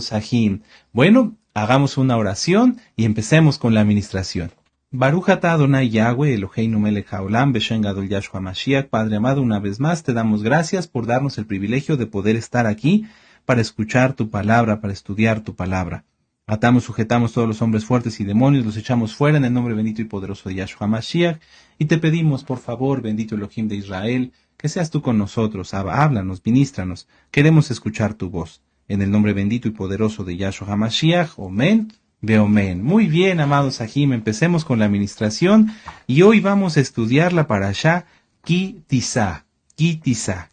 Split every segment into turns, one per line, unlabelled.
Sahim. Bueno, hagamos una oración y empecemos con la administración. Baruch atah Adonai Yahweh Eloheinu melech haolam beshem gadol Yahshua Mashiach. Padre amado, una vez más te damos gracias por darnos el privilegio de poder estar aquí para escuchar tu palabra, para estudiar tu palabra. Atamos, sujetamos todos los hombres fuertes y demonios, los echamos fuera en el nombre bendito y poderoso de Yahshua Mashiach. Y te pedimos, por favor, bendito Elohim de Israel, que seas tú con nosotros, háblanos, ministranos. Queremos escuchar tu voz. En el nombre bendito y poderoso de Yahshua HaMashiach, Omen, Beomen. Muy bien, amados Sahim, empecemos con la administración y hoy vamos a estudiar la parashá Ki Tisa,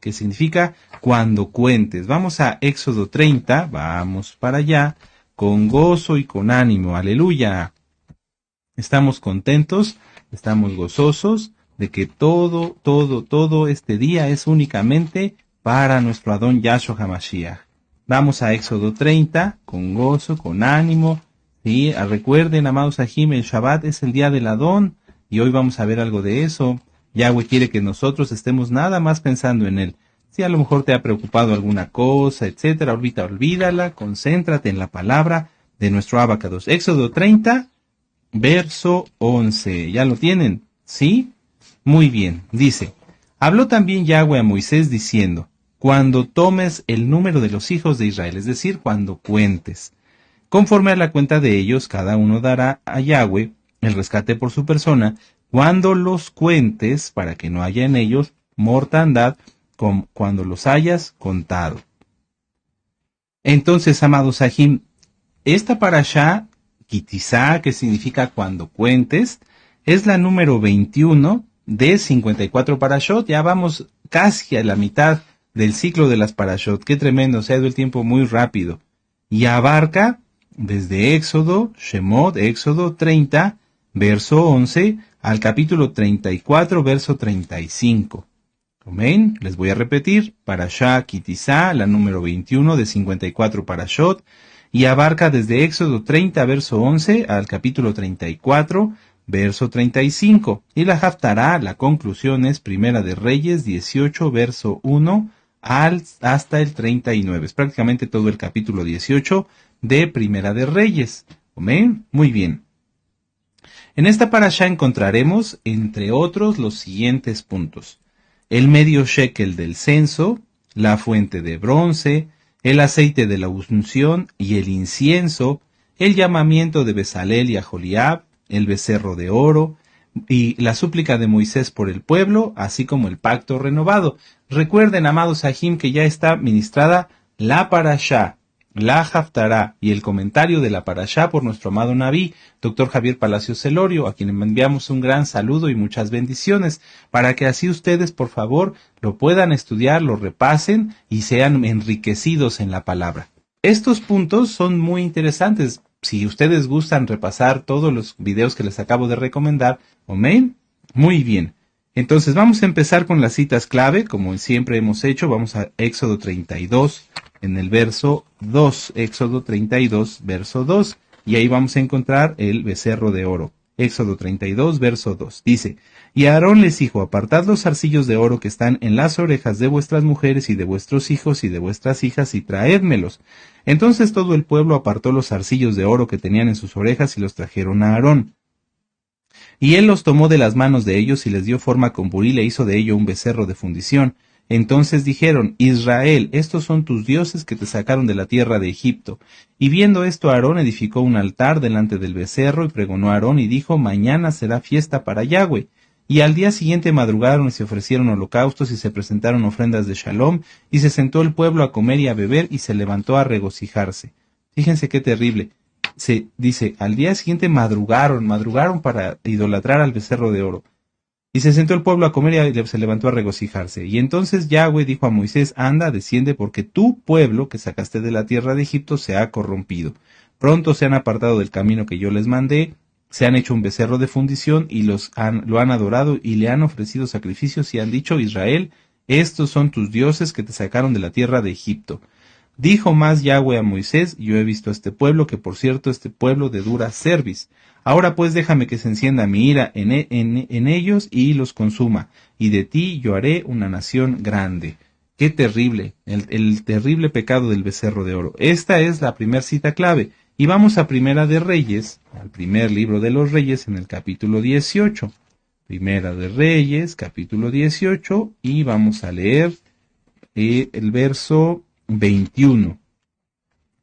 que significa cuando cuentes. Vamos a Éxodo 30, vamos para allá, con gozo y con ánimo, aleluya. Estamos contentos, estamos gozosos de que todo este día es únicamente para nuestro Adón Yahshua HaMashiach. Vamos a Éxodo 30, con gozo, con ánimo. ¿Sí? Recuerden, amados Sahim, el Shabbat es el día del Adón, y hoy vamos a ver algo de eso. Yahweh quiere que nosotros estemos nada más pensando en Él. Si a lo mejor te ha preocupado alguna cosa, etcétera, ahorita olvídala, concéntrate en la palabra de nuestro Abacados. Éxodo 30, verso 11. ¿Ya lo tienen? ¿Sí? Muy bien. Dice, habló también Yahweh a Moisés diciendo, cuando tomes el número de los hijos de Israel, es decir, cuando cuentes. Conforme a la cuenta de ellos, cada uno dará a Yahweh el rescate por su persona, cuando los cuentes, para que no haya en ellos mortandad, cuando los hayas contado. Entonces, amados Sahim, esta parashá, Kitizá, que significa cuando cuentes, es la número 21 de 54 parashot. Ya vamos casi a la mitad del ciclo de las parashot. Qué tremendo, se ha ido el tiempo muy rápido. Y abarca desde Éxodo, Shemot, Éxodo 30, verso 11, al capítulo 34, verso 35. Amén. Les voy a repetir, parashá Kitizá, la número 21 de 54 parashot, y abarca desde Éxodo 30, verso 11, al capítulo 34, verso 35. Y la Haftará, la conclusión es Primera de Reyes 18, verso 1, hasta el 39. Es prácticamente todo el capítulo 18 de Primera de Reyes. ¿Amén? Muy bien. En esta parashá encontraremos, entre otros, los siguientes puntos. El medio shekel del censo, la fuente de bronce, el aceite de la unción y el incienso, el llamamiento de Bezalel y Aholiab, el becerro de oro, y la súplica de Moisés por el pueblo, así como el pacto renovado. Recuerden, amados Sahim, que ya está ministrada la parashá, la Haftará y el comentario de la parashá por nuestro amado Naví, Dr. Javier Palacios Celorio, a quien enviamos un gran saludo y muchas bendiciones, para que así ustedes, por favor, lo puedan estudiar, lo repasen y sean enriquecidos en la palabra. Estos puntos son muy interesantes. Si ustedes gustan repasar todos los videos que les acabo de recomendar, amén, muy bien. Entonces vamos a empezar con las citas clave, como siempre hemos hecho. Vamos a Éxodo 32, en el verso 2, Éxodo 32, verso 2, y ahí vamos a encontrar el becerro de oro. Éxodo 32, verso 2, dice, y Aarón les dijo, apartad los zarcillos de oro que están en las orejas de vuestras mujeres y de vuestros hijos y de vuestras hijas y traédmelos. Entonces todo el pueblo apartó los zarcillos de oro que tenían en sus orejas y los trajeron a Aarón. Y él los tomó de las manos de ellos y les dio forma con buril e hizo de ello un becerro de fundición. Entonces dijeron, Israel, estos son tus dioses que te sacaron de la tierra de Egipto. Y viendo esto, Aarón edificó un altar delante del becerro y pregonó a Aarón y dijo, mañana será fiesta para Yahweh. Y al día siguiente madrugaron y se ofrecieron holocaustos y se presentaron ofrendas de shalom, y se sentó el pueblo a comer y a beber y se levantó a regocijarse. Fíjense qué terrible. Se dice, al día siguiente madrugaron para idolatrar al becerro de oro. Y se sentó el pueblo a comer y se levantó a regocijarse. Y entonces Yahweh dijo a Moisés, anda, desciende, porque tu pueblo que sacaste de la tierra de Egipto se ha corrompido. Pronto se han apartado del camino que yo les mandé, se han hecho un becerro de fundición y lo han adorado y le han ofrecido sacrificios y han dicho, Israel, estos son tus dioses que te sacaron de la tierra de Egipto. Dijo más Yahweh a Moisés, yo he visto a este pueblo, que por cierto este pueblo de dura cerviz. Ahora pues déjame que se encienda mi ira en ellos y los consuma, y de ti yo haré una nación grande. Qué terrible, el terrible pecado del becerro de oro. Esta es la primera cita clave. Y vamos a Primera de Reyes, al primer libro de los Reyes, en el capítulo 18. Primera de Reyes, capítulo 18, y vamos a leer el verso 21.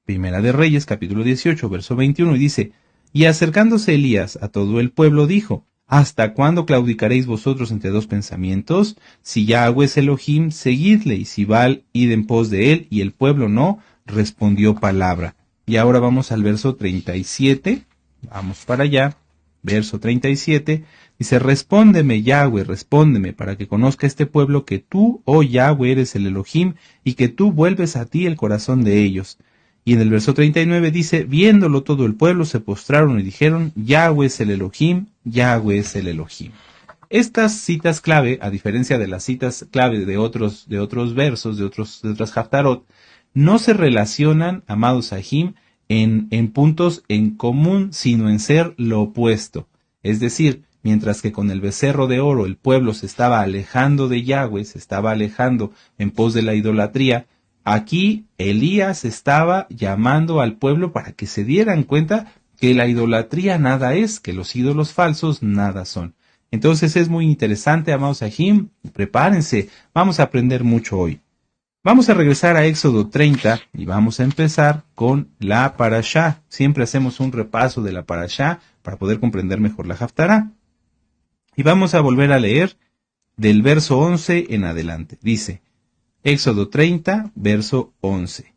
Primera de Reyes, capítulo 18, verso 21, y dice: Y acercándose Elías a todo el pueblo, dijo: ¿Hasta cuándo claudicaréis vosotros entre dos pensamientos? Si Yahweh es Elohim, seguidle, y si Baal, id en pos de él, y el pueblo no, respondió palabra. Y ahora vamos al verso 37, vamos para allá, verso 37, dice: Respóndeme, Yahweh, respóndeme, para que conozca este pueblo que tú, oh Yahweh, eres el Elohim, y que tú vuelves a ti el corazón de ellos. Y en el verso 39 dice: Viéndolo todo el pueblo se postraron y dijeron: Yahweh es el Elohim, Yahweh es el Elohim. Estas citas clave, a diferencia de las citas clave de otros versos, de otras Haftarot, no se relacionan, amados Sahim, en puntos en común, sino en ser lo opuesto. Es decir, mientras que con el becerro de oro el pueblo se estaba alejando de Yahweh, se estaba alejando en pos de la idolatría, aquí Elías estaba llamando al pueblo para que se dieran cuenta que la idolatría nada es, que los ídolos falsos nada son. Entonces es muy interesante, amados Sahim, prepárense, vamos a aprender mucho hoy. Vamos a regresar a Éxodo 30 y vamos a empezar con la Parashá. Siempre hacemos un repaso de la Parashá para poder comprender mejor la Haftará. Y vamos a volver a leer del verso 11 en adelante. Dice, Éxodo 30, verso 11.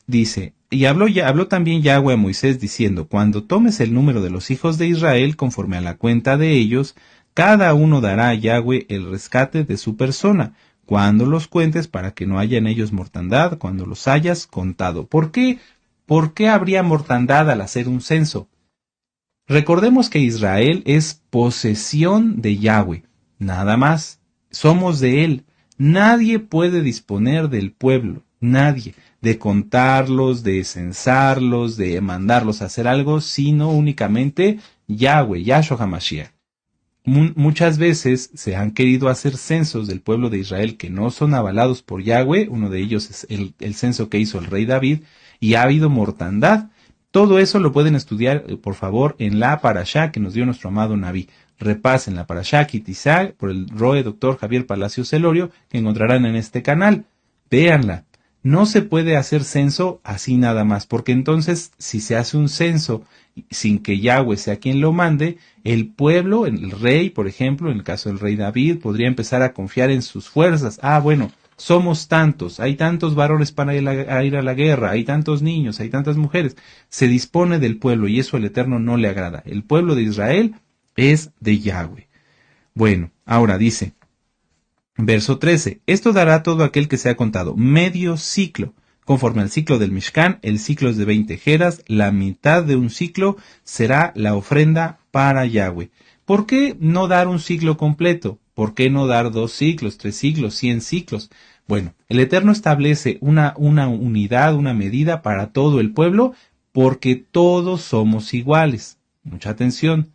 Dice: Y habló también Yahweh a Moisés diciendo: Cuando tomes el número de los hijos de Israel conforme a la cuenta de ellos, cada uno dará a Yahweh el rescate de su persona, cuando los cuentes, para que no haya en ellos mortandad cuando los hayas contado. ¿Por qué? ¿Por qué habría mortandad al hacer un censo? Recordemos que Israel es posesión de Yahweh, nada más. Somos de él. Nadie puede disponer del pueblo, nadie, de contarlos, de censarlos, de mandarlos a hacer algo, sino únicamente Yahweh, Yahshua HaMashiach. Muchas veces se han querido hacer censos del pueblo de Israel que no son avalados por Yahweh. Uno de ellos es el censo que hizo el rey David, y ha habido mortandad. Todo eso lo pueden estudiar, por favor, en la Parashá que nos dio nuestro amado Naví. Repasen la Parashá Kitizá por el Roe Dr. Javier Palacios Celorio, que encontrarán en este canal. Véanla. No se puede hacer censo así nada más, porque entonces, si se hace un censo sin que Yahweh sea quien lo mande, el pueblo, el rey, por ejemplo, en el caso del rey David, podría empezar a confiar en sus fuerzas. Bueno, somos tantos, hay tantos varones para ir a la guerra, hay tantos niños, hay tantas mujeres. Se dispone del pueblo y eso al Eterno no le agrada. El pueblo de Israel es de Yahweh. Bueno, ahora dice, verso 13, esto dará todo aquel que sea contado, medio ciclo. Conforme al ciclo del Mishkan, el ciclo es de 20 jeras, la mitad de un ciclo será la ofrenda para Yahweh. ¿Por qué no dar un ciclo completo? ¿Por qué no dar 2 ciclos, 3 ciclos, 100 ciclos? Bueno, el Eterno establece una unidad, una medida para todo el pueblo, porque todos somos iguales. Mucha atención.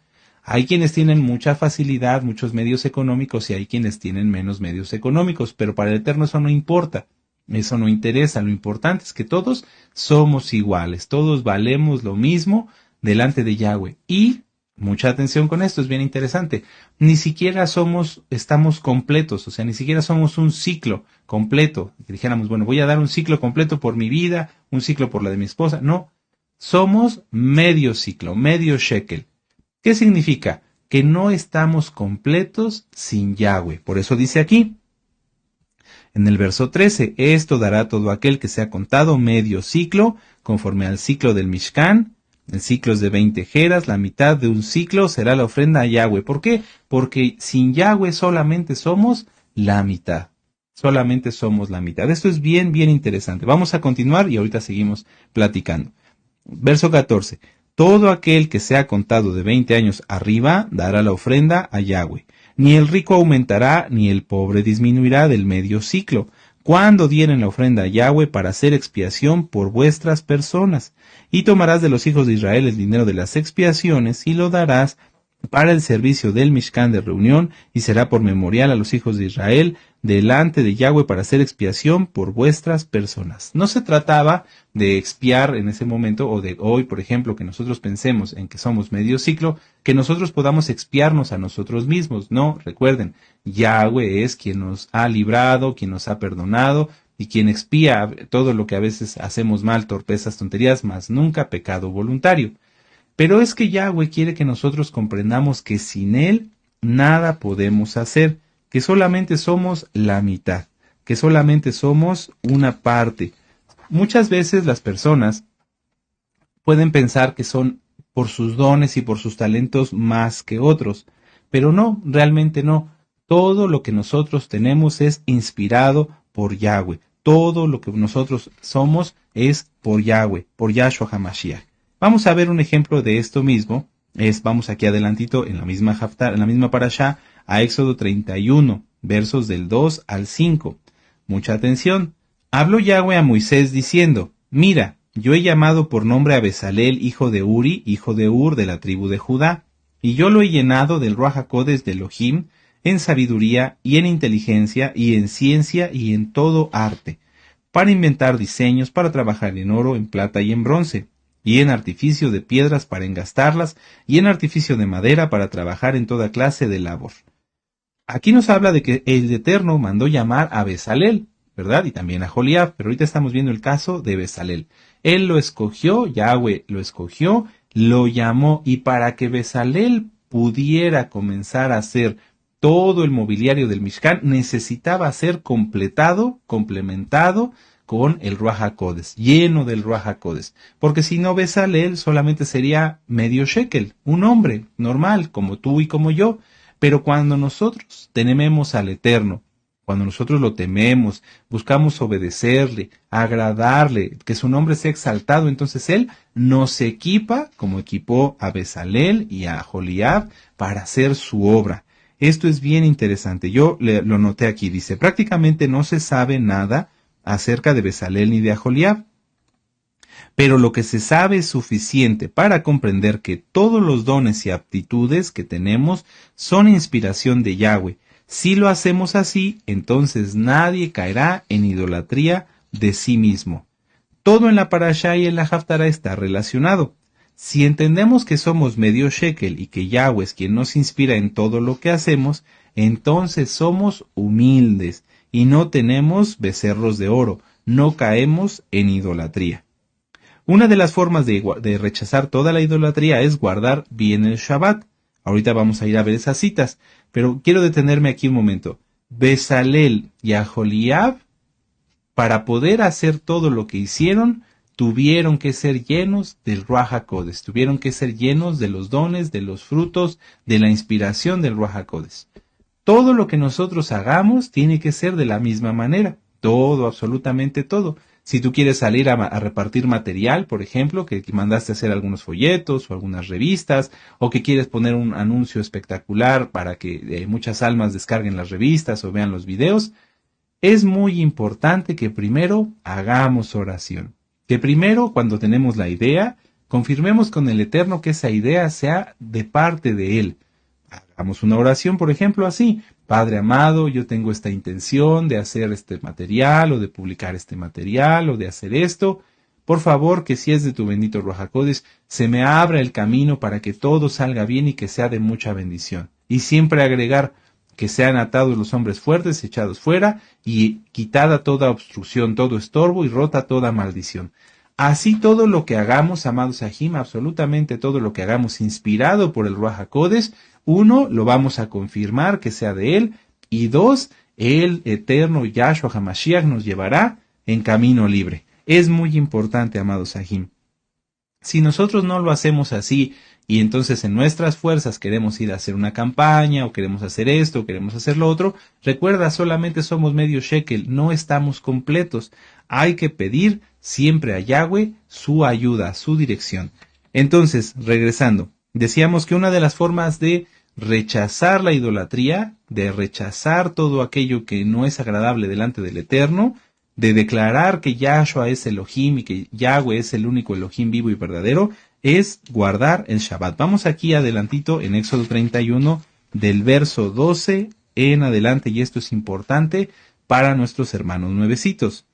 Hay quienes tienen mucha facilidad, muchos medios económicos, y hay quienes tienen menos medios económicos, pero para el Eterno eso no importa. Eso no interesa, lo importante es que todos somos iguales, todos valemos lo mismo delante de Yahweh. Y, mucha atención con esto, es bien interesante, ni siquiera estamos completos, o sea, ni siquiera somos un ciclo completo. Que dijéramos, bueno, voy a dar un ciclo completo por mi vida, un ciclo por la de mi esposa. No, somos medio ciclo, medio shekel. ¿Qué significa? Que no estamos completos sin Yahweh. Por eso dice aquí, en el verso 13, esto dará todo aquel que sea contado medio ciclo, conforme al ciclo del Mishkan. El ciclo es de 20 jeras, la mitad de un ciclo será la ofrenda a Yahweh. ¿Por qué? Porque sin Yahweh solamente somos la mitad. Solamente somos la mitad. Esto es bien, bien interesante. Vamos a continuar y ahorita seguimos platicando. Verso 14. Todo aquel que sea contado de 20 años arriba dará la ofrenda a Yahweh. Ni el rico aumentará, ni el pobre disminuirá del medio ciclo, cuando dieren la ofrenda a Yahweh para hacer expiación por vuestras personas. Y tomarás de los hijos de Israel el dinero de las expiaciones, y lo darás para el servicio del Mishkan de reunión, y será por memorial a los hijos de Israel, delante de Yahweh para hacer expiación por vuestras personas. No se trataba de expiar en ese momento, o de hoy, por ejemplo, que nosotros pensemos en que somos medio ciclo, que nosotros podamos expiarnos a nosotros mismos. No, recuerden, Yahweh es quien nos ha librado, quien nos ha perdonado, y quien expía todo lo que a veces hacemos mal, torpezas, tonterías, mas nunca pecado voluntario. Pero es que Yahweh quiere que nosotros comprendamos que sin Él nada podemos hacer, que solamente somos la mitad, que solamente somos una parte. Muchas veces las personas pueden pensar que son por sus dones y por sus talentos más que otros, pero no, realmente no. Todo lo que nosotros tenemos es inspirado por Yahweh. Todo lo que nosotros somos es por Yahweh, por Yahshua HaMashiach. Vamos a ver un ejemplo de esto mismo. Vamos aquí adelantito en la misma Haftar, en la misma parashá, a Éxodo 31, versos del 2 al 5. Mucha atención. Habló Yahweh a Moisés diciendo: Mira, yo he llamado por nombre a Bezalel, hijo de Uri, hijo de Ur, de la tribu de Judá, y yo lo he llenado del Ruach HaKodesh de Elohim, en sabiduría y en inteligencia y en ciencia y en todo arte, para inventar diseños, para trabajar en oro, en plata y en bronce, y en artificio de piedras para engastarlas, y en artificio de madera para trabajar en toda clase de labor. Aquí nos habla de que el Eterno mandó llamar a Bezalel, ¿verdad? Y también a Joliab, pero ahorita estamos viendo el caso de Bezalel. Él lo escogió, Yahweh lo escogió, lo llamó, y para que Bezalel pudiera comenzar a hacer todo el mobiliario del Mishkan, necesitaba ser completado, complementado con el Ruach HaKodesh, lleno del Ruach HaKodesh. Porque si no, Bezalel solamente sería medio shekel, un hombre normal, como tú y como yo. Pero cuando nosotros tememos al Eterno, cuando nosotros lo tememos, buscamos obedecerle, agradarle, que su nombre sea exaltado, entonces Él nos equipa, como equipó a Bezalel y a Joliab, para hacer su obra. Esto es bien interesante. Yo lo noté aquí. Dice, prácticamente no se sabe nada acerca de Bezalel ni de Joliab, pero lo que se sabe es suficiente para comprender que todos los dones y aptitudes que tenemos son inspiración de Yahweh. Si lo hacemos así, entonces nadie caerá en idolatría de sí mismo. Todo en la parashá y en la haftará está relacionado. Si entendemos que somos medio shekel y que Yahweh es quien nos inspira en todo lo que hacemos, entonces somos humildes y no tenemos becerros de oro, no caemos en idolatría. Una de las formas de rechazar toda la idolatría es guardar bien el Shabbat. Ahorita vamos a ir a ver esas citas, pero quiero detenerme aquí un momento. Bezalel y Aholiab, para poder hacer todo lo que hicieron, tuvieron que ser llenos del Ruach HaKodesh, tuvieron que ser llenos de los dones, de los frutos, de la inspiración del Ruach HaKodesh. Todo lo que nosotros hagamos tiene que ser de la misma manera, todo, absolutamente todo. Si tú quieres salir a repartir material, por ejemplo, que mandaste a hacer algunos folletos o algunas revistas, o que quieres poner un anuncio espectacular para que muchas almas descarguen las revistas o vean los videos, es muy importante que primero hagamos oración. Que primero, cuando tenemos la idea, confirmemos con el Eterno que esa idea sea de parte de Él. Hagamos una oración, por ejemplo, así: Padre amado, yo tengo esta intención de hacer este material, o de publicar este material, o de hacer esto. Por favor, que si es de tu bendito Ruach HaKodesh, se me abra el camino para que todo salga bien y que sea de mucha bendición. Y siempre agregar: que sean atados los hombres fuertes, echados fuera, y quitada toda obstrucción, todo estorbo, y rota toda maldición. Así todo lo que hagamos, amados Ajim, absolutamente todo lo que hagamos inspirado por el Ruach HaKodesh, uno, lo vamos a confirmar que sea de Él, y dos, el eterno Yahshua HaMashiach nos llevará en camino libre. Es muy importante, amados Ajim. Si nosotros no lo hacemos así, y entonces en nuestras fuerzas queremos ir a hacer una campaña, o queremos hacer esto, o queremos hacer lo otro, recuerda, solamente somos medio shekel, no estamos completos. Hay que pedir siempre a Yahweh su ayuda, su dirección. Entonces, regresando, decíamos que una de las formas de rechazar la idolatría, de rechazar todo aquello que no es agradable delante del Eterno, de declarar que Yahshua es Elohim y que Yahweh es el único Elohim vivo y verdadero, es guardar el Shabbat. Vamos aquí adelantito en Éxodo 31, del verso 12 en adelante, y esto es importante para nuestros hermanos nuevecitos.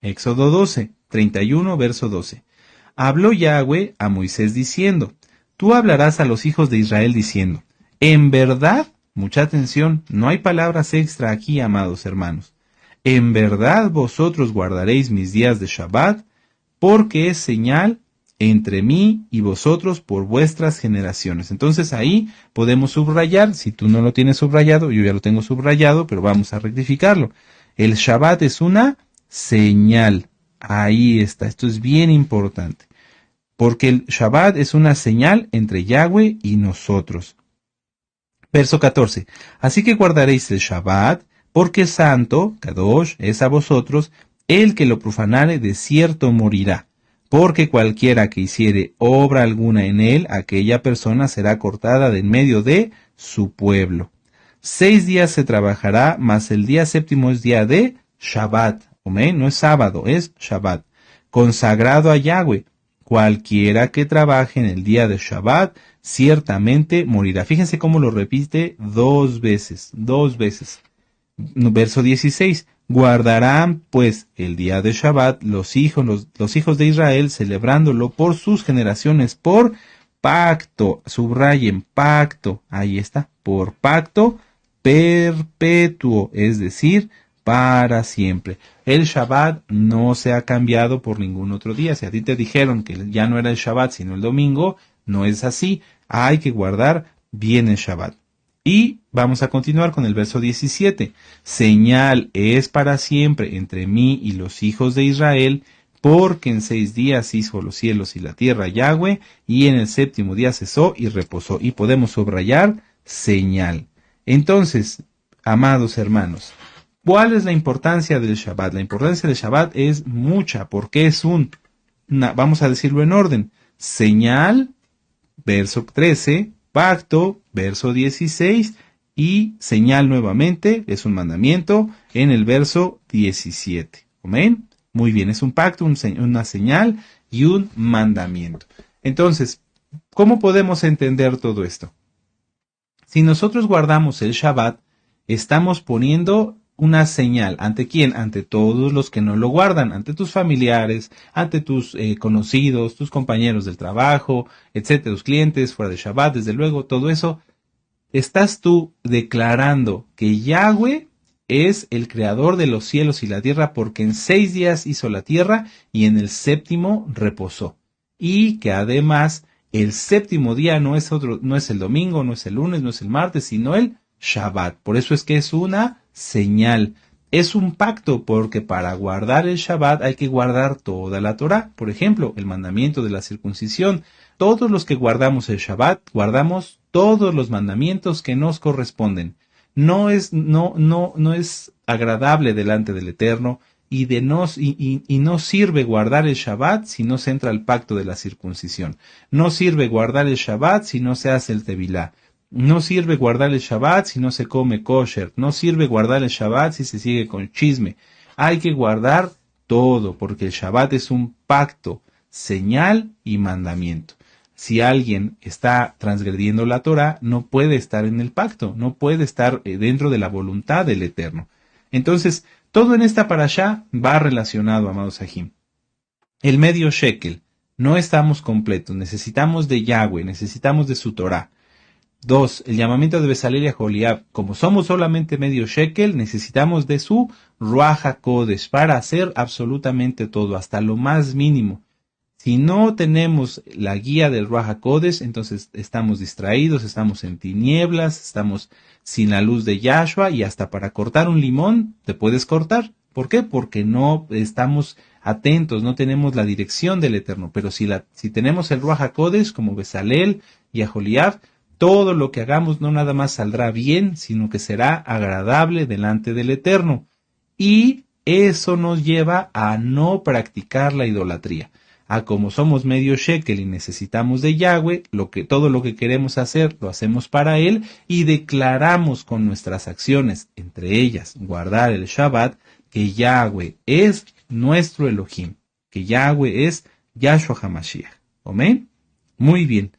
Éxodo 12, 31, verso 12. Habló Yahweh a Moisés diciendo, tú hablarás a los hijos de Israel diciendo, en verdad, mucha atención, no hay palabras extra aquí, amados hermanos. En verdad vosotros guardaréis mis días de Shabbat, porque es señal entre mí y vosotros por vuestras generaciones. Entonces ahí podemos subrayar, si tú no lo tienes subrayado, yo ya lo tengo subrayado, pero vamos a rectificarlo. El Shabbat es una señal. Ahí está, esto es bien importante. Porque el Shabbat es una señal entre Yahweh y nosotros. Verso 14. Así que guardaréis el Shabbat, porque santo, Kadosh, es a vosotros, el que lo profanare de cierto morirá. Porque cualquiera que hiciere obra alguna en él, aquella persona será cortada de en medio de su pueblo. 6 días se trabajará, mas el día séptimo es día de Shabbat. Amén, no es sábado, es Shabbat. Consagrado a Yahweh. Cualquiera que trabaje en el día de Shabbat, ciertamente morirá. Fíjense cómo lo repite dos veces. Verso 16. Guardarán pues el día de Shabbat los hijos de Israel, celebrándolo por sus generaciones, por pacto. Subrayen, pacto. Ahí está, por pacto perpetuo, es decir, para siempre. El Shabbat no se ha cambiado por ningún otro día. Si a ti te dijeron que ya no era el Shabbat sino el domingo, no es así. Hay que guardar bien el Shabbat. Y vamos a continuar con el verso 17. Señal es para siempre entre mí y los hijos de Israel, porque en 6 días hizo los cielos y la tierra Yahweh, y en el séptimo día cesó y reposó. Y podemos subrayar señal. Entonces, amados hermanos, ¿cuál es la importancia del Shabbat? La importancia del Shabbat es mucha, porque es vamos a decirlo en orden, señal, verso 13, pacto, verso 16, y señal nuevamente, es un mandamiento, en el verso 17. ¿Amén? Muy bien, es un pacto, una señal y un mandamiento. Entonces, ¿cómo podemos entender todo esto? Si nosotros guardamos el Shabbat, estamos poniendo una señal. ¿Ante quién? Ante todos los que no lo guardan, ante tus familiares, ante tus conocidos, tus compañeros del trabajo, etcétera, tus clientes, fuera de Shabbat, desde luego, todo eso. Estás tú declarando que Yahweh es el creador de los cielos y la tierra, porque en 6 días hizo la tierra y en el séptimo reposó. Y que además el séptimo día no es el domingo, no es el lunes, no es el martes, sino el Shabbat. Por eso es que es una señal. Es un pacto, porque para guardar el Shabbat hay que guardar toda la Torá. Por ejemplo, el mandamiento de la circuncisión. Todos los que guardamos el Shabbat, guardamos todos los mandamientos que nos corresponden. No es agradable delante del Eterno y no sirve guardar el Shabbat si no se entra al pacto de la circuncisión. No sirve guardar el Shabbat si no se hace el Tevilá. No sirve guardar el Shabbat si no se come kosher. No sirve guardar el Shabbat si se sigue con chisme. Hay que guardar todo, porque el Shabbat es un pacto, señal y mandamiento. Si alguien está transgrediendo la Torah, no puede estar en el pacto, no puede estar dentro de la voluntad del Eterno. Entonces, todo en esta parashá va relacionado, amados Sahim. El medio shekel, no estamos completos, necesitamos de Yahweh, necesitamos de su Torah. 2. El llamamiento de Bezalel y Aholiab. Como somos solamente medio shekel, necesitamos de su Ruach HaKodesh para hacer absolutamente todo, hasta lo más mínimo. Si no tenemos la guía del Ruach HaKodesh, entonces estamos distraídos, estamos en tinieblas, estamos sin la luz de Yahshua, y hasta para cortar un limón te puedes cortar. ¿Por qué? Porque no estamos atentos, no tenemos la dirección del Eterno. Pero si tenemos el Ruach HaKodesh como Bezalel y Aholiab, todo lo que hagamos no nada más saldrá bien, sino que será agradable delante del Eterno. Y eso nos lleva a no practicar la idolatría. Como somos medio shekel y necesitamos de Yahweh, todo lo que queremos hacer lo hacemos para Él, y declaramos con nuestras acciones, entre ellas guardar el Shabbat, que Yahweh es nuestro Elohim, que Yahweh es Yahshua HaMashiach. ¿Amén? Muy bien.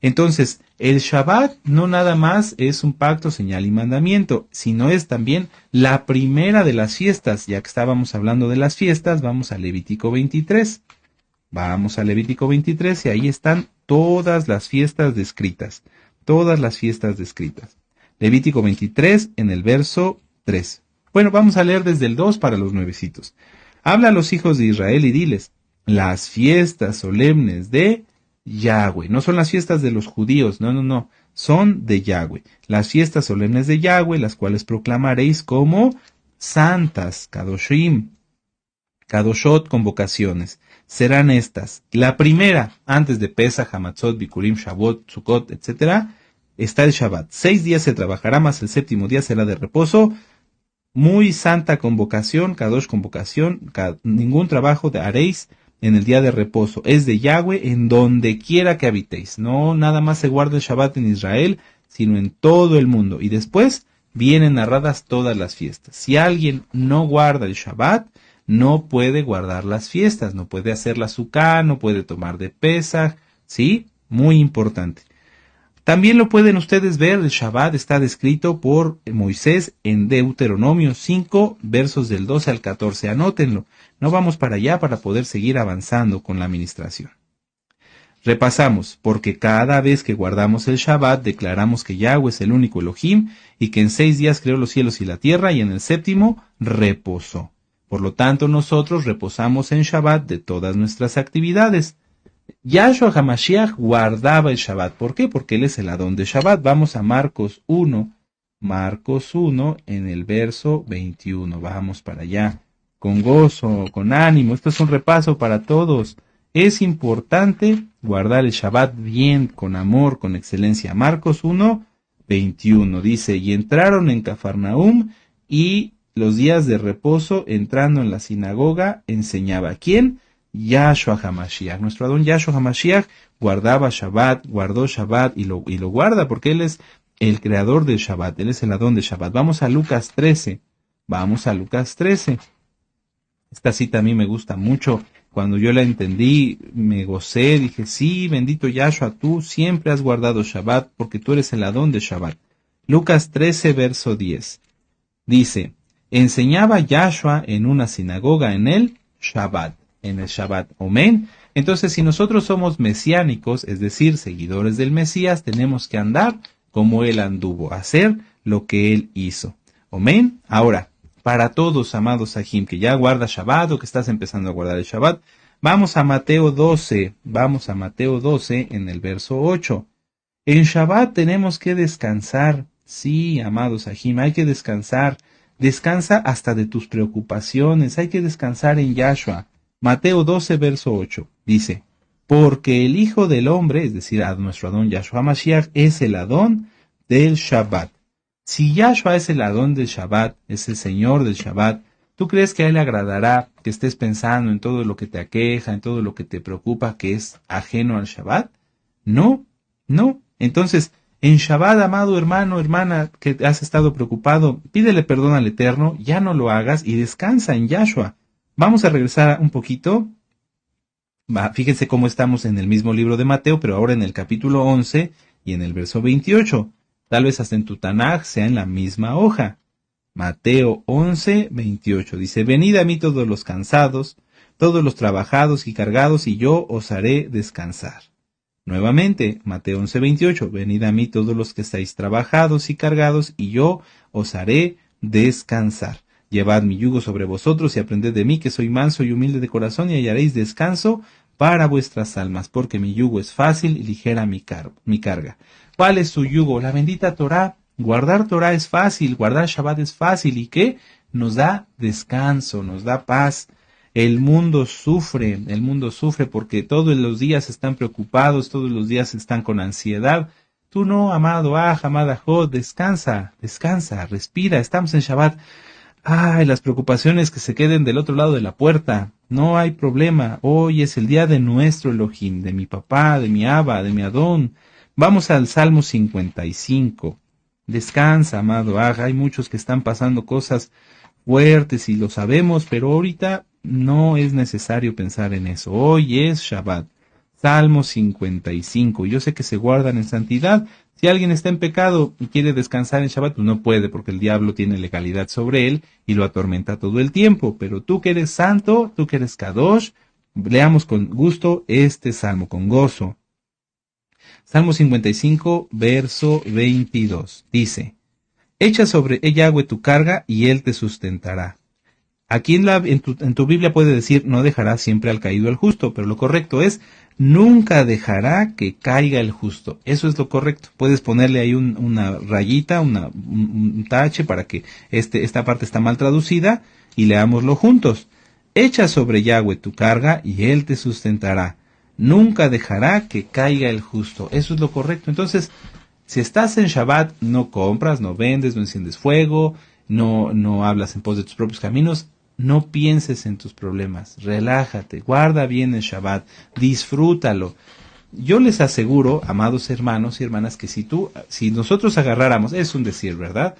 Entonces, el Shabbat no nada más es un pacto, señal y mandamiento, sino es también la primera de las fiestas. Ya que estábamos hablando de las fiestas, vamos a Levítico 23. Vamos a Levítico 23 y ahí están todas las fiestas descritas. Todas las fiestas descritas. Levítico 23 en el verso 3. Bueno, vamos a leer desde el 2 para los nuevecitos. Habla a los hijos de Israel y diles, las fiestas solemnes de Yahweh. No son las fiestas de los judíos, no. Son de Yahweh. Las fiestas solemnes de Yahweh, las cuales proclamaréis como santas, Kadoshim, Kadoshot, convocaciones. Serán estas. La primera, antes de Pesach, Hamatzot, Bikurim, Shavuot, Sukkot, etc., está el Shabbat. 6 días se trabajará, más el séptimo día será de reposo. Muy santa convocación, Kadosh convocación, ningún trabajo haréis en el día de reposo. Es de Yahweh en donde quiera que habitéis. No nada más se guarda el Shabbat en Israel, sino en todo el mundo. Y después vienen narradas todas las fiestas. Si alguien no guarda el Shabbat, no puede guardar las fiestas, no puede hacer la Sukkah, no puede tomar de Pesach, ¿sí? Muy importante. También lo pueden ustedes ver, el Shabbat está descrito por Moisés en Deuteronomio 5, versos del 12 al 14. Anótenlo, no vamos para allá para poder seguir avanzando con la administración. Repasamos, porque cada vez que guardamos el Shabbat, declaramos que Yahweh es el único Elohim, y que en 6 días creó los cielos y la tierra, y en el séptimo reposó. Por lo tanto, nosotros reposamos en Shabbat de todas nuestras actividades. Yahshua HaMashiach guardaba el Shabbat. ¿Por qué? Porque él es el Adón de Shabbat. Vamos a Marcos 1. Marcos 1 en el verso 21. Vamos para allá. Con gozo, con ánimo. Esto es un repaso para todos. Es importante guardar el Shabbat bien, con amor, con excelencia. Marcos 1, 21 dice, y entraron en Cafarnaum y los días de reposo, entrando en la sinagoga, enseñaba. ¿Quién? Yahshua HaMashiach. Nuestro Adón Yahshua HaMashiach guardaba Shabbat, guardó Shabbat y lo guarda porque él es el creador del Shabbat, él es el Adón de Shabbat. Vamos a Lucas 13. Vamos a Lucas 13. Esta cita a mí me gusta mucho. Cuando yo la entendí, me gocé, dije, sí, bendito Yahshua, tú siempre has guardado Shabbat porque tú eres el Adón de Shabbat. Lucas 13, verso 10. Dice, enseñaba Yahshua en una sinagoga en el Shabbat. En el Shabbat. Amén. Entonces, si nosotros somos mesiánicos, es decir, seguidores del Mesías, tenemos que andar como él anduvo, hacer lo que él hizo. Amén. Ahora, para todos, amados Ajim, que ya guarda Shabbat o que estás empezando a guardar el Shabbat, vamos a Mateo 12. Vamos a Mateo 12 en el verso 8. En Shabbat tenemos que descansar. Sí, amados Ajim, hay que descansar. Descansa hasta de tus preocupaciones. Hay que descansar en Yahshua. Mateo 12, verso 8, dice, porque el Hijo del Hombre, es decir, a nuestro Adón Yahshua Mashiach, es el Adón del Shabbat. Si Yahshua es el Adón del Shabbat, es el Señor del Shabbat, ¿tú crees que a él le agradará que estés pensando en todo lo que te aqueja, en todo lo que te preocupa, que es ajeno al Shabbat? No. Entonces, en Shabbat, amado hermano, hermana, que has estado preocupado, pídele perdón al Eterno, ya no lo hagas y descansa en Yahshua. Vamos a regresar un poquito. Fíjense cómo estamos en el mismo libro de Mateo, pero ahora en el capítulo 11 y en el verso 28. Tal vez hasta en tu Tanaj sea en la misma hoja. Mateo 11, 28. Dice, venid a mí todos los cansados, todos los trabajados y cargados, y yo os haré descansar. Nuevamente, Mateo 11, 28. Venid a mí todos los que estáis trabajados y cargados, y yo os haré descansar. Llevad mi yugo sobre vosotros y aprended de mí, que soy manso y humilde de corazón, y hallaréis descanso para vuestras almas, porque mi yugo es fácil y ligera mi carga. ¿Cuál es su yugo? La bendita Torah. Guardar Torah es fácil, guardar Shabbat es fácil. ¿Y qué? Nos da descanso, nos da paz. El mundo sufre porque todos los días están preocupados, todos los días están con ansiedad. Tú no, amado amada Jod, descansa, respira, estamos en Shabbat. Ay, las preocupaciones que se queden del otro lado de la puerta. No hay problema. Hoy es el día de nuestro Elohim, de mi papá, de mi Abba, de mi Adón. Vamos al Salmo 55. Descansa, amado. Hay muchos que están pasando cosas fuertes y lo sabemos, pero ahorita no es necesario pensar en eso. Hoy es Shabbat. Salmo 55. Yo sé que se guardan en santidad. Si alguien está en pecado y quiere descansar en Shabbat, pues no puede porque el diablo tiene legalidad sobre él y lo atormenta todo el tiempo. Pero tú que eres santo, tú que eres Kadosh, leamos con gusto este salmo, con gozo. Salmo 55, verso 22. Dice: Echa sobre Yahweh tu carga y él te sustentará. Aquí en tu Biblia puede decir: no dejará siempre al caído el justo, pero lo correcto es: nunca dejará que caiga el justo. Eso es lo correcto. Puedes ponerle ahí una rayita, un tache para que esta parte está mal traducida y leámoslo juntos. Echa sobre Yahweh tu carga y él te sustentará. Nunca dejará que caiga el justo. Eso es lo correcto. Entonces, si estás en Shabbat, no compras, no vendes, no enciendes fuego, no hablas en pos de tus propios caminos. No pienses en tus problemas, relájate, guarda bien el Shabbat, disfrútalo. Yo les aseguro, amados hermanos y hermanas, que si nosotros agarráramos, es un decir, ¿verdad?,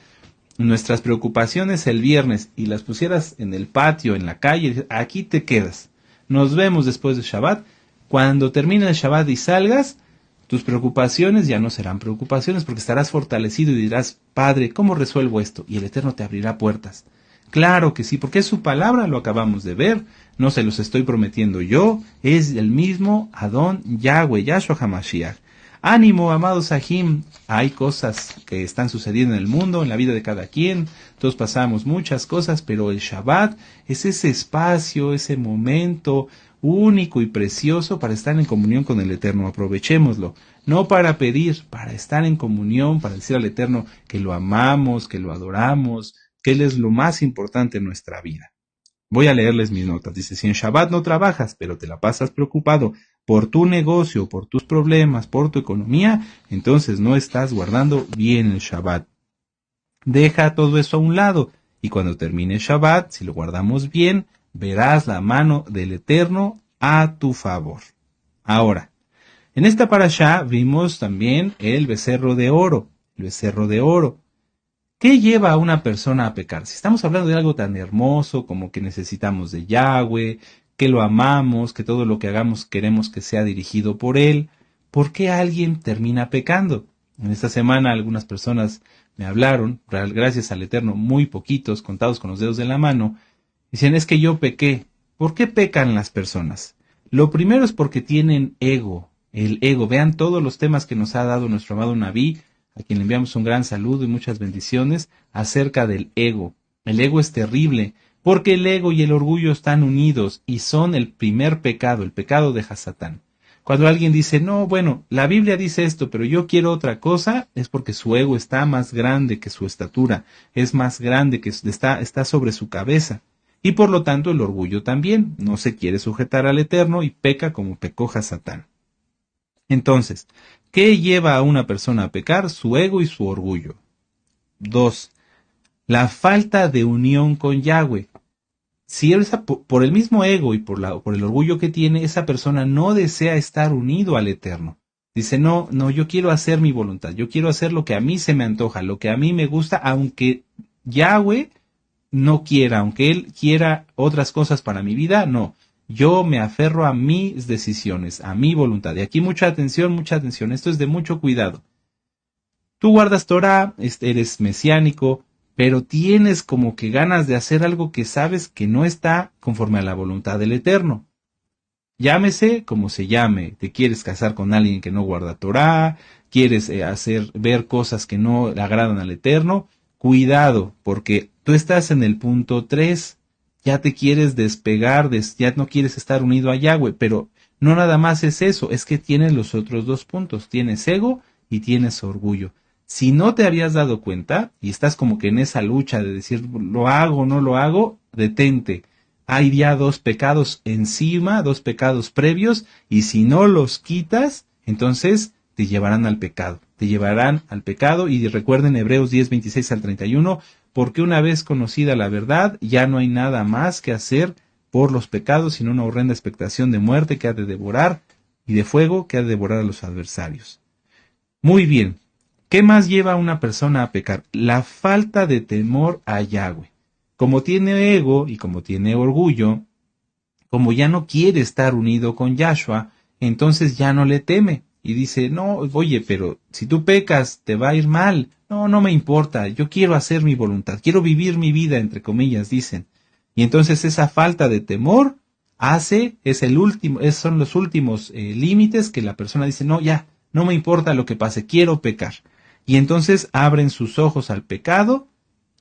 nuestras preocupaciones el viernes y las pusieras en el patio, en la calle, aquí te quedas. Nos vemos después de Shabbat. Cuando termine el Shabbat y salgas, tus preocupaciones ya no serán preocupaciones porque estarás fortalecido y dirás: Padre, ¿cómo resuelvo esto? Y el Eterno te abrirá puertas. Claro que sí, porque es su palabra, lo acabamos de ver, no se los estoy prometiendo yo, es el mismo Adón Yahweh, Yahshua HaMashiach. Ánimo, amados Sahim, hay cosas que están sucediendo en el mundo, en la vida de cada quien, todos pasamos muchas cosas, pero el Shabbat es ese espacio, ese momento único y precioso para estar en comunión con el Eterno. Aprovechémoslo, no para pedir, para estar en comunión, para decir al Eterno que lo amamos, que lo adoramos, que Él es lo más importante en nuestra vida. Voy a leerles mis notas. Dice: si en Shabbat no trabajas, pero te la pasas preocupado por tu negocio, por tus problemas, por tu economía, entonces no estás guardando bien el Shabbat. Deja todo eso a un lado, y cuando termine el Shabbat, si lo guardamos bien, verás la mano del Eterno a tu favor. Ahora, en esta parashá vimos también el becerro de oro. El becerro de oro. ¿Qué lleva a una persona a pecar? Si estamos hablando de algo tan hermoso como que necesitamos de Yahweh, que lo amamos, que todo lo que hagamos queremos que sea dirigido por Él, ¿por qué alguien termina pecando? En esta semana algunas personas me hablaron, gracias al Eterno, muy poquitos, contados con los dedos de la mano, dicen: es que yo pequé. ¿Por qué pecan las personas? Lo primero es porque tienen ego, el ego. Vean todos los temas que nos ha dado nuestro amado Nabí, a quien le enviamos un gran saludo y muchas bendiciones, acerca del ego. El ego es terrible, porque el ego y el orgullo están unidos y son el primer pecado, el pecado de Hasatán. Cuando alguien dice: no, bueno, la Biblia dice esto, pero yo quiero otra cosa, es porque su ego está más grande que su estatura, es más grande que está sobre su cabeza. Y por lo tanto el orgullo también, no se quiere sujetar al Eterno y peca como pecó Hasatán. Entonces, ¿qué lleva a una persona a pecar? Su ego y su orgullo. 2. La falta de unión con Yahweh. Si por el mismo ego y por el orgullo que tiene, esa persona no desea estar unido al Eterno. Dice: no, yo quiero hacer mi voluntad, yo quiero hacer lo que a mí se me antoja, lo que a mí me gusta, aunque Yahweh no quiera, aunque Él quiera otras cosas para mi vida, no. Yo me aferro a mis decisiones, a mi voluntad. Y aquí mucha atención, esto es de mucho cuidado. Tú guardas Torah, eres mesiánico, pero tienes como que ganas de hacer algo que sabes que no está conforme a la voluntad del Eterno. Llámese como se llame, te quieres casar con alguien que no guarda Torah, quieres ver cosas que no le agradan al Eterno, cuidado, porque tú estás en el punto 3, ya te quieres despegar, ya no quieres estar unido a Yahweh, pero no nada más es eso, es que tienes los otros dos puntos, tienes ego y tienes orgullo. Si no te habías dado cuenta y estás como que en esa lucha de decir: lo hago o no lo hago, detente. Hay ya dos pecados encima, dos pecados previos, y si no los quitas, entonces te llevarán al pecado. Te llevarán al pecado, y recuerden Hebreos 10, 26 al 31, porque una vez conocida la verdad, ya no hay nada más que hacer por los pecados, sino una horrenda expectación de muerte que ha de devorar, y de fuego que ha de devorar a los adversarios. Muy bien. ¿Qué más lleva a una persona a pecar? La falta de temor a Yahweh. Como tiene ego y como tiene orgullo, como ya no quiere estar unido con Yahshua, entonces ya no le teme. Y dice, no, oye, pero si tú pecas, te va a ir mal. No, no me importa, yo quiero hacer mi voluntad, quiero vivir mi vida, entre comillas, dicen. Y entonces esa falta de temor son los últimos límites que la persona dice, no, ya, no me importa lo que pase, quiero pecar. Y entonces abren sus ojos al pecado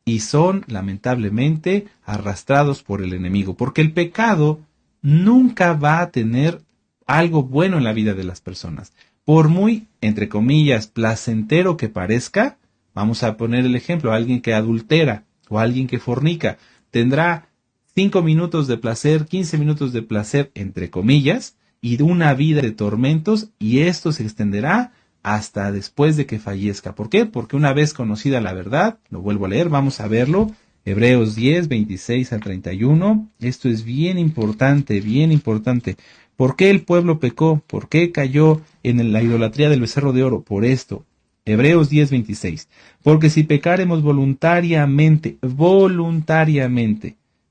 y son, lamentablemente, arrastrados por el enemigo, porque el pecado nunca va a tener algo bueno en la vida de las personas. Por muy, entre comillas, placentero que parezca, vamos a poner el ejemplo, alguien que adultera o alguien que fornica, tendrá 5 minutos de placer, 15 minutos de placer, entre comillas, y de una vida de tormentos, y esto se extenderá hasta después de que fallezca. ¿Por qué? Porque una vez conocida la verdad, lo vuelvo a leer, vamos a verlo, Hebreos 10, 26 al 31, esto es bien importante, bien importante. ¿Por qué el pueblo pecó? ¿Por qué cayó en la idolatría del becerro de oro? Por esto. Hebreos 10, 26. Porque si pecaremos voluntariamente,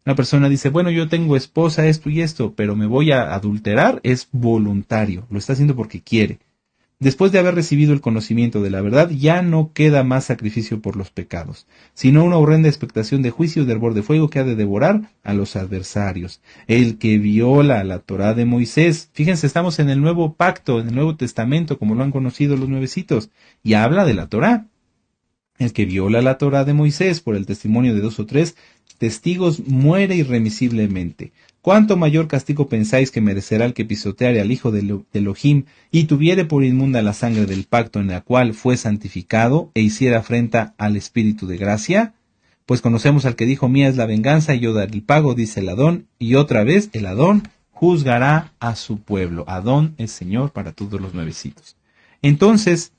una persona dice, bueno, yo tengo esposa, esto y esto, pero me voy a adulterar, es voluntario, lo está haciendo porque quiere. Después de haber recibido el conocimiento de la verdad, ya no queda más sacrificio por los pecados, sino una horrenda expectación de juicio de hervor de fuego que ha de devorar a los adversarios. El que viola la Torá de Moisés, fíjense, estamos en el Nuevo Pacto, en el Nuevo Testamento, como lo han conocido los nuevecitos, y habla de la Torá. El que viola la Torá de Moisés por el testimonio de 2 o 3 testigos muere irremisiblemente. ¿Cuánto mayor castigo pensáis que merecerá el que pisoteare al hijo de Elohim y tuviere por inmunda la sangre del pacto en la cual fue santificado e hiciera afrenta al Espíritu de gracia? Pues conocemos al que dijo, mía es la venganza y yo daré el pago, dice el Adón, y otra vez el Adón juzgará a su pueblo. Adón es Señor para todos los nuevecitos. Entonces,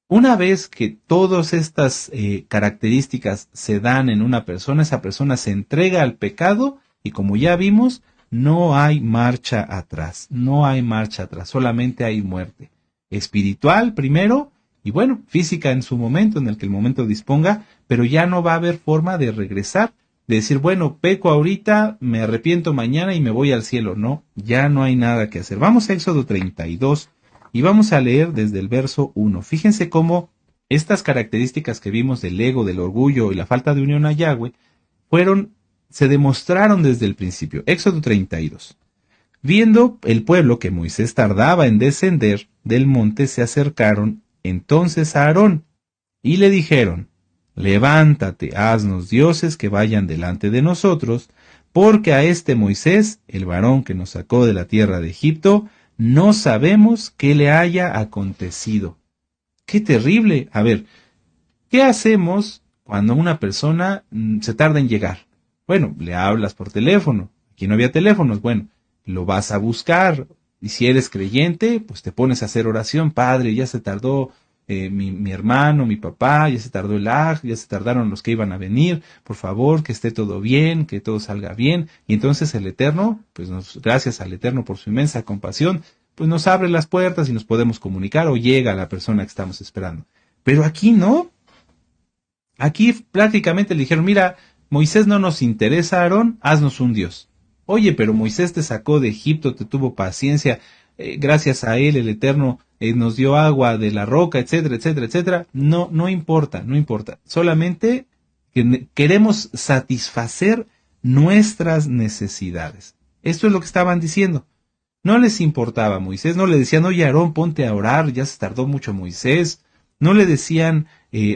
una vez que todas estas características se dan en una persona, esa persona se entrega al pecado y como ya vimos, no hay marcha atrás, solamente hay muerte. Espiritual primero y bueno, física en su momento, en el que el momento disponga, pero ya no va a haber forma de regresar, de decir, bueno, peco ahorita, me arrepiento mañana y me voy al cielo. No, ya no hay nada que hacer. Vamos a Éxodo 32. Y vamos a leer desde el verso 1. Fíjense cómo estas características que vimos del ego, del orgullo y la falta de unión a Yahweh se demostraron desde el principio. Éxodo 32. Viendo el pueblo que Moisés tardaba en descender del monte, se acercaron entonces a Aarón y le dijeron, levántate, haznos dioses que vayan delante de nosotros, porque a este Moisés, el varón que nos sacó de la tierra de Egipto, no sabemos qué le haya acontecido. ¡Qué terrible! A ver, ¿qué hacemos cuando una persona se tarda en llegar? Bueno, le hablas por teléfono. Aquí no había teléfonos. Bueno, lo vas a buscar. Y si eres creyente, pues te pones a hacer oración. Padre, ya se tardó mi hermano, mi papá, ya se tardó el aj, ya se tardaron los que iban a venir. Por favor, que esté todo bien, que todo salga bien. Y entonces el Eterno, pues gracias al Eterno por su inmensa compasión, pues nos abre las puertas y nos podemos comunicar o llega a la persona que estamos esperando. Pero aquí no. Aquí prácticamente le dijeron, mira, Moisés no nos interesa, Aarón, haznos un Dios. Oye, pero Moisés te sacó de Egipto, te tuvo paciencia, gracias a él el Eterno nos dio agua de la roca, etcétera, etcétera, etcétera. No, no importa. Solamente queremos satisfacer nuestras necesidades. Esto es lo que estaban diciendo. No les importaba a Moisés, no le decían, oye Aarón, ponte a orar, ya se tardó mucho Moisés. No le decían,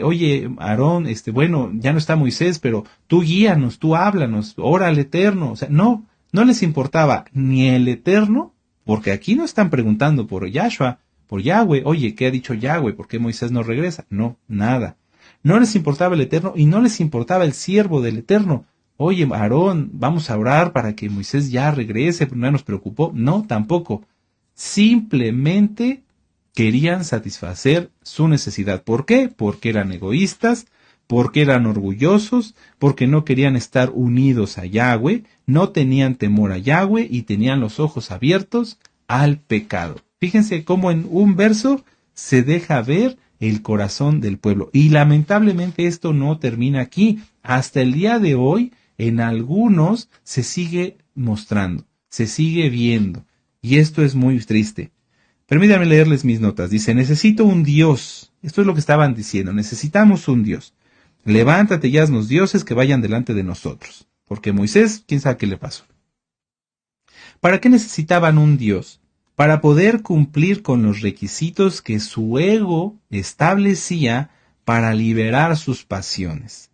oye Aarón, bueno, ya no está Moisés, pero tú guíanos, tú háblanos, ora al Eterno. O sea, no les importaba ni el Eterno, porque aquí no están preguntando por Yahshua, por Yahweh, oye, ¿qué ha dicho Yahweh? ¿Por qué Moisés no regresa? No, nada. No les importaba el Eterno y no les importaba el siervo del Eterno. Oye, Aarón, vamos a orar para que Moisés ya regrese, pero no nos preocupó. No, tampoco. Simplemente querían satisfacer su necesidad. ¿Por qué? Porque eran egoístas, porque eran orgullosos, porque no querían estar unidos a Yahweh, no tenían temor a Yahweh y tenían los ojos abiertos al pecado. Fíjense cómo en un verso se deja ver el corazón del pueblo. Y lamentablemente esto no termina aquí. Hasta el día de hoy, en algunos se sigue mostrando. se sigue viendo. Y esto es muy triste. Permítanme leerles mis notas. Dice, necesito un Dios. Esto es lo que estaban diciendo. Necesitamos un Dios. Levántate y haznos dioses que vayan delante de nosotros. Porque Moisés, quién sabe qué le pasó. ¿Para qué necesitaban un Dios? Para poder cumplir con los requisitos que su ego establecía para liberar sus pasiones.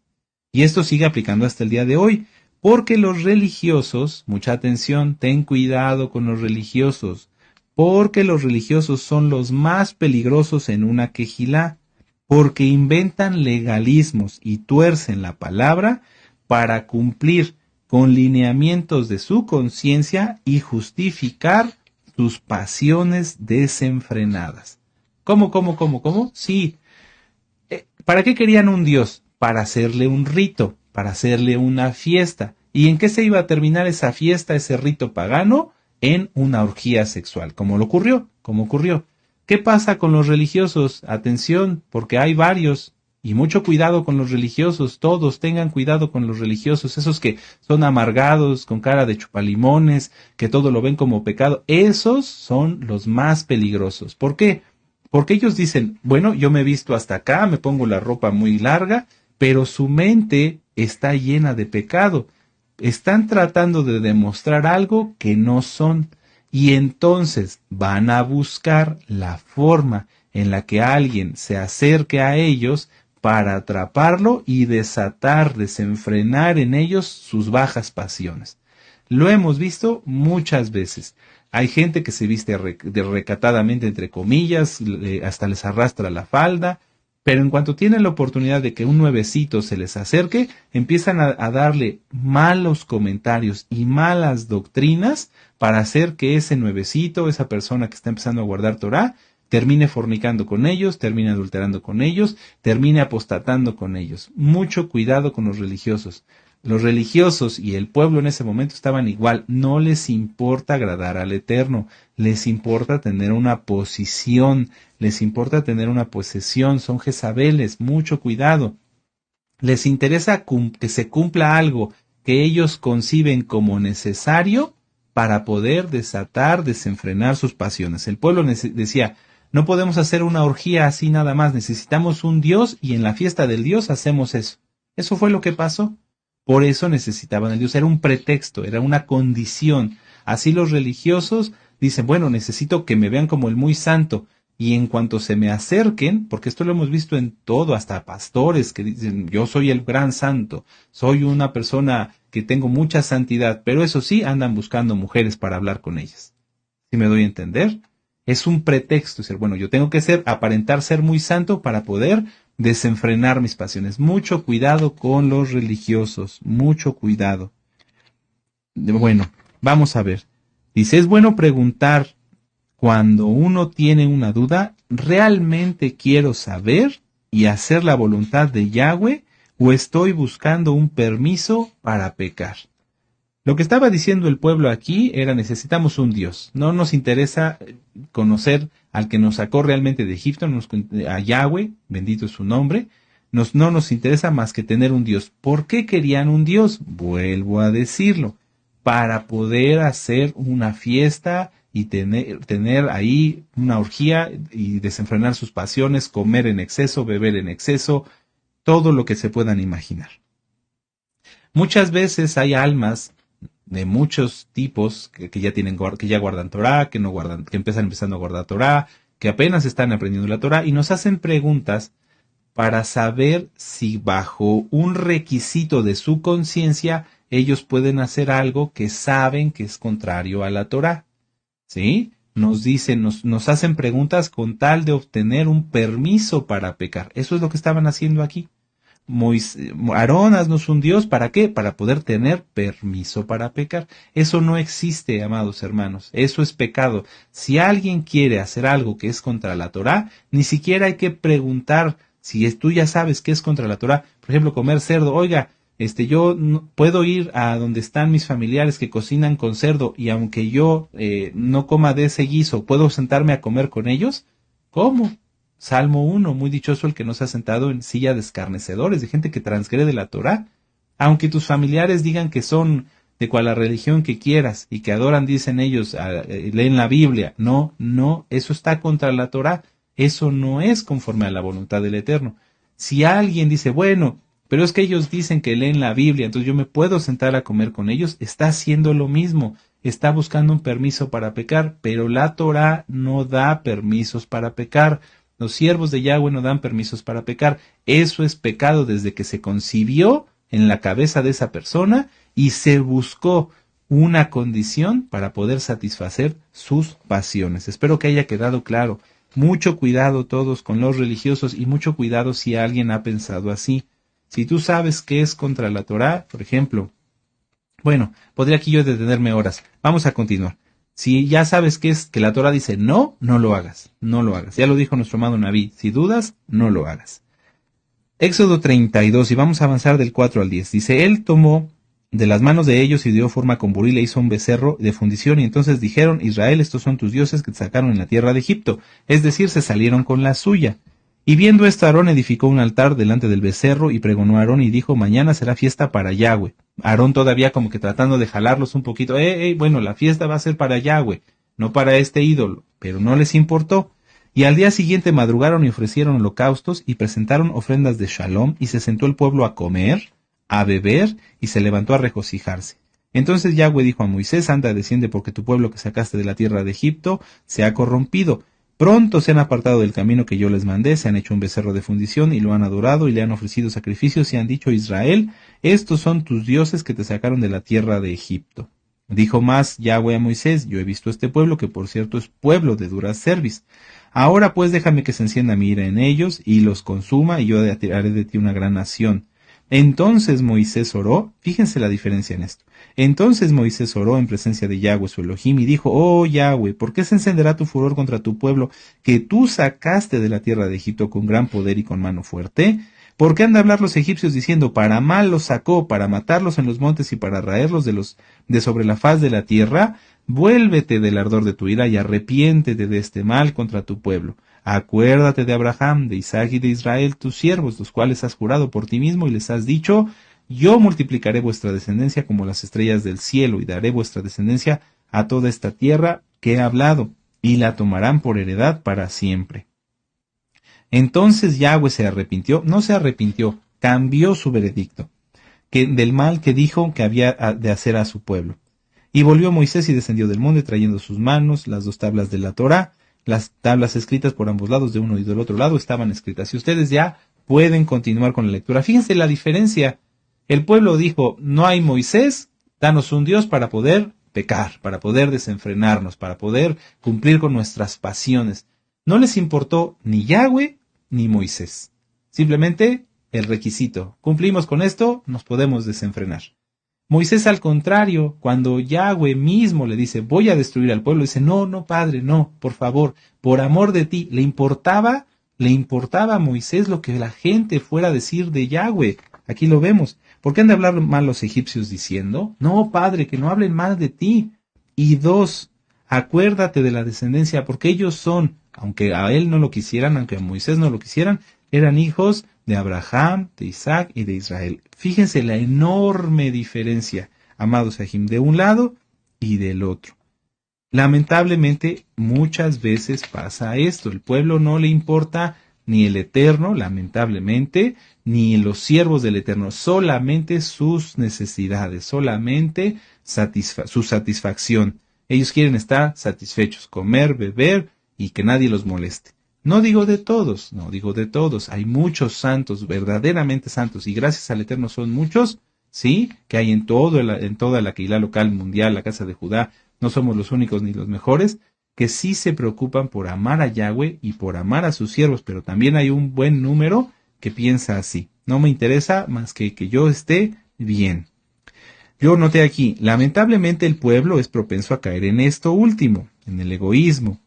Y esto sigue aplicando hasta el día de hoy. Porque los religiosos, mucha atención, ten cuidado con los religiosos. Porque los religiosos son los más peligrosos en una quejilá, porque inventan legalismos y tuercen la palabra para cumplir con lineamientos de su conciencia y justificar sus pasiones desenfrenadas. ¿Cómo? Sí. ¿Para qué querían un Dios? Para hacerle un rito, para hacerle una fiesta. ¿Y en qué se iba a terminar esa fiesta, ese rito pagano? En una orgía sexual, como ocurrió. ¿Qué pasa con los religiosos? Atención, porque hay varios, y mucho cuidado con los religiosos, todos tengan cuidado con los religiosos, esos que son amargados, con cara de chupalimones, que todo lo ven como pecado, esos son los más peligrosos. ¿Por qué? Porque ellos dicen, bueno, yo me he visto hasta acá, me pongo la ropa muy larga, pero su mente está llena de pecado. Están tratando de demostrar algo que no son, y entonces van a buscar la forma en la que alguien se acerque a ellos para atraparlo y desenfrenar en ellos sus bajas pasiones. Lo hemos visto muchas veces. Hay gente que se viste recatadamente, entre comillas, hasta les arrastra la falda, pero en cuanto tienen la oportunidad de que un nuevecito se les acerque, empiezan a darle malos comentarios y malas doctrinas para hacer que ese nuevecito, esa persona que está empezando a guardar Torah, termine fornicando con ellos, termine adulterando con ellos, termine apostatando con ellos. Mucho cuidado con los religiosos. Los religiosos y el pueblo en ese momento estaban igual. No les importa agradar al Eterno, les importa tener una posición, les importa tener una posesión, son Jezabeles, mucho cuidado. Les interesa que se cumpla algo que ellos conciben como necesario para poder desenfrenar sus pasiones. El pueblo decía, no podemos hacer una orgía así nada más, necesitamos un Dios y en la fiesta del Dios hacemos eso. Eso fue lo que pasó. Por eso necesitaban el Dios, era un pretexto, era una condición. Así los religiosos dicen, bueno, necesito que me vean como el muy santo, y en cuanto se me acerquen, porque esto lo hemos visto en todo, hasta pastores que dicen, yo soy el gran santo, soy una persona que tengo mucha santidad, pero eso sí, andan buscando mujeres para hablar con ellas. ¿Sí me doy a entender? Es un pretexto, decir, bueno, yo tengo que aparentar ser muy santo para poder desenfrenar mis pasiones. Mucho cuidado con los religiosos, mucho cuidado. Bueno, vamos a ver. Dice, es bueno preguntar cuando uno tiene una duda, ¿realmente quiero saber y hacer la voluntad de Yahweh o estoy buscando un permiso para pecar? Lo que estaba diciendo el pueblo aquí era necesitamos un Dios. No nos interesa conocer al que nos sacó realmente de Egipto, a Yahweh, bendito es su nombre. No nos interesa más que tener un Dios. ¿Por qué querían un Dios? Vuelvo a decirlo. Para poder hacer una fiesta y tener ahí una orgía y desenfrenar sus pasiones, comer en exceso, beber en exceso, todo lo que se puedan imaginar. Muchas veces hay almas de muchos tipos que ya guardan Torah, que no guardan, que empezando a guardar Torah, que apenas están aprendiendo la Torah y nos hacen preguntas para saber si bajo un requisito de su conciencia ellos pueden hacer algo que saben que es contrario a la Torah. ¿Sí? Nos dicen, nos hacen preguntas con tal de obtener un permiso para pecar. Eso es lo que estaban haciendo aquí. Aarón, haznos un Dios, ¿para qué? Para poder tener permiso para pecar. Eso no existe, amados hermanos, eso es pecado. Si alguien quiere hacer algo que es contra la Torá, ni siquiera hay que preguntar si tú ya sabes que es contra la Torá. Por ejemplo, comer cerdo, oiga, yo no, puedo ir a donde están mis familiares que cocinan con cerdo y aunque yo no coma de ese guiso, ¿puedo sentarme a comer con ellos? ¿Cómo? Salmo 1, muy dichoso el que no se ha sentado en silla de escarnecedores, de gente que transgrede la Torá. Aunque tus familiares digan que son de cual la religión que quieras y que adoran, dicen ellos, leen la Biblia. No, eso está contra la Torá. Eso no es conforme a la voluntad del Eterno. Si alguien dice, bueno, pero es que ellos dicen que leen la Biblia, entonces yo me puedo sentar a comer con ellos, está haciendo lo mismo, está buscando un permiso para pecar, pero la Torá no da permisos para pecar. Los siervos de Yahweh no dan permisos para pecar. Eso es pecado desde que se concibió en la cabeza de esa persona y se buscó una condición para poder satisfacer sus pasiones. Espero que haya quedado claro. Mucho cuidado todos con los religiosos y mucho cuidado si alguien ha pensado así. Si tú sabes que es contra la Torá, por ejemplo, bueno, podría aquí yo detenerme horas. Vamos a continuar. Si ya sabes que es que la Torá dice no, no lo hagas. Ya lo dijo nuestro amado Naví. Si dudas, no lo hagas. Éxodo 32, y vamos a avanzar del 4 al 10. Dice, él tomó de las manos de ellos y dio forma con buril e hizo un becerro de fundición, y entonces dijeron, Israel, estos son tus dioses que te sacaron en la tierra de Egipto. Es decir, se salieron con la suya. Y viendo esto, Aarón edificó un altar delante del becerro y pregonó a Aarón y dijo, mañana será fiesta para Yahweh. Aarón todavía como que tratando de jalarlos un poquito. Bueno, la fiesta va a ser para Yahweh, no para este ídolo. Pero no les importó. Y al día siguiente madrugaron y ofrecieron holocaustos y presentaron ofrendas de shalom, y se sentó el pueblo a comer, a beber, y se levantó a regocijarse. Entonces Yahweh dijo a Moisés, anda, desciende, porque tu pueblo que sacaste de la tierra de Egipto se ha corrompido. Pronto se han apartado del camino que yo les mandé, se han hecho un becerro de fundición y lo han adorado y le han ofrecido sacrificios y han dicho, Israel, estos son tus dioses que te sacaron de la tierra de Egipto. Dijo más Yahweh a Moisés, yo he visto este pueblo, que por cierto es pueblo de dura cerviz. Ahora pues déjame que se encienda mi ira en ellos y los consuma, y yo haré de ti una gran nación. Entonces Moisés oró, fíjense la diferencia en esto. Entonces Moisés oró en presencia de Yahweh su Elohim y dijo, oh Yahweh, ¿por qué se encenderá tu furor contra tu pueblo que tú sacaste de la tierra de Egipto con gran poder y con mano fuerte? ¿Por qué han de hablar los egipcios diciendo, para mal los sacó, para matarlos en los montes y para raerlos de sobre la faz de la tierra? Vuélvete del ardor de tu ira y arrepiéntete de este mal contra tu pueblo. Acuérdate de Abraham, de Isaac y de Israel, tus siervos, los cuales has jurado por ti mismo y les has dicho, yo multiplicaré vuestra descendencia como las estrellas del cielo y daré vuestra descendencia a toda esta tierra que he hablado, y la tomarán por heredad para siempre. Entonces Yahweh no se arrepintió, cambió su veredicto, del mal que dijo que había de hacer a su pueblo. Y volvió Moisés y descendió del monte trayendo sus manos las 2 tablas de la Torá. Las tablas escritas por ambos lados, de uno y del otro lado, estaban escritas. Y ustedes ya pueden continuar con la lectura. Fíjense la diferencia. El pueblo dijo, no hay Moisés, danos un Dios para poder pecar, para poder desenfrenarnos, para poder cumplir con nuestras pasiones. No les importó ni Yahweh ni Moisés. Simplemente el requisito. Cumplimos con esto, nos podemos desenfrenar. Moisés, al contrario, cuando Yahweh mismo le dice, voy a destruir al pueblo, dice, no, padre, no, por favor, por amor de ti. Le importaba a Moisés lo que la gente fuera a decir de Yahweh. Aquí lo vemos. ¿Por qué han de hablar mal los egipcios diciendo? No, padre, que no hablen mal de ti. Y 2, acuérdate de la descendencia, porque ellos son, aunque a él no lo quisieran, aunque a Moisés no lo quisieran, eran hijos de Abraham, de Isaac y de Israel. Fíjense la enorme diferencia, amados Sahim, de un lado y del otro. Lamentablemente, muchas veces pasa esto. El pueblo no le importa ni el Eterno, lamentablemente, ni los siervos del Eterno, solamente sus necesidades, solamente su satisfacción. Ellos quieren estar satisfechos, comer, beber y que nadie los moleste. No digo de todos, hay muchos santos, verdaderamente santos, y gracias al Eterno son muchos, sí, que hay en toda la Keilah local mundial, la casa de Judá, no somos los únicos ni los mejores, que sí se preocupan por amar a Yahweh y por amar a sus siervos, pero también hay un buen número que piensa así, no me interesa más que yo esté bien. Yo noté aquí, lamentablemente el pueblo es propenso a caer en esto último, en el egoísmo,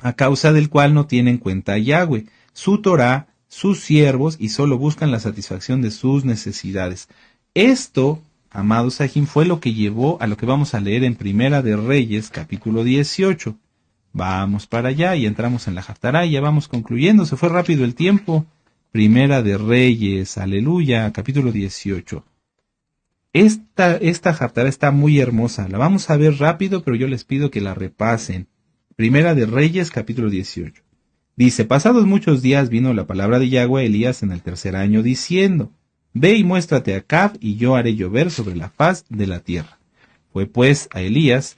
a causa del cual no tiene en cuenta a Yahweh, su Torá, sus siervos, y solo buscan la satisfacción de sus necesidades. Esto, amados Sahim, fue lo que llevó a lo que vamos a leer en Primera de Reyes, capítulo 18. Vamos para allá y entramos en la Haftará y ya vamos concluyendo. Se fue rápido el tiempo. Primera de Reyes, aleluya, capítulo 18. Esta Haftará está muy hermosa. La vamos a ver rápido, pero yo les pido que la repasen. Primera de Reyes, capítulo 18. Dice, pasados muchos días vino la palabra de Yahweh a Elías en el tercer año, diciendo, ve y muéstrate a Acab, y yo haré llover sobre la faz de la tierra. Fue pues a Elías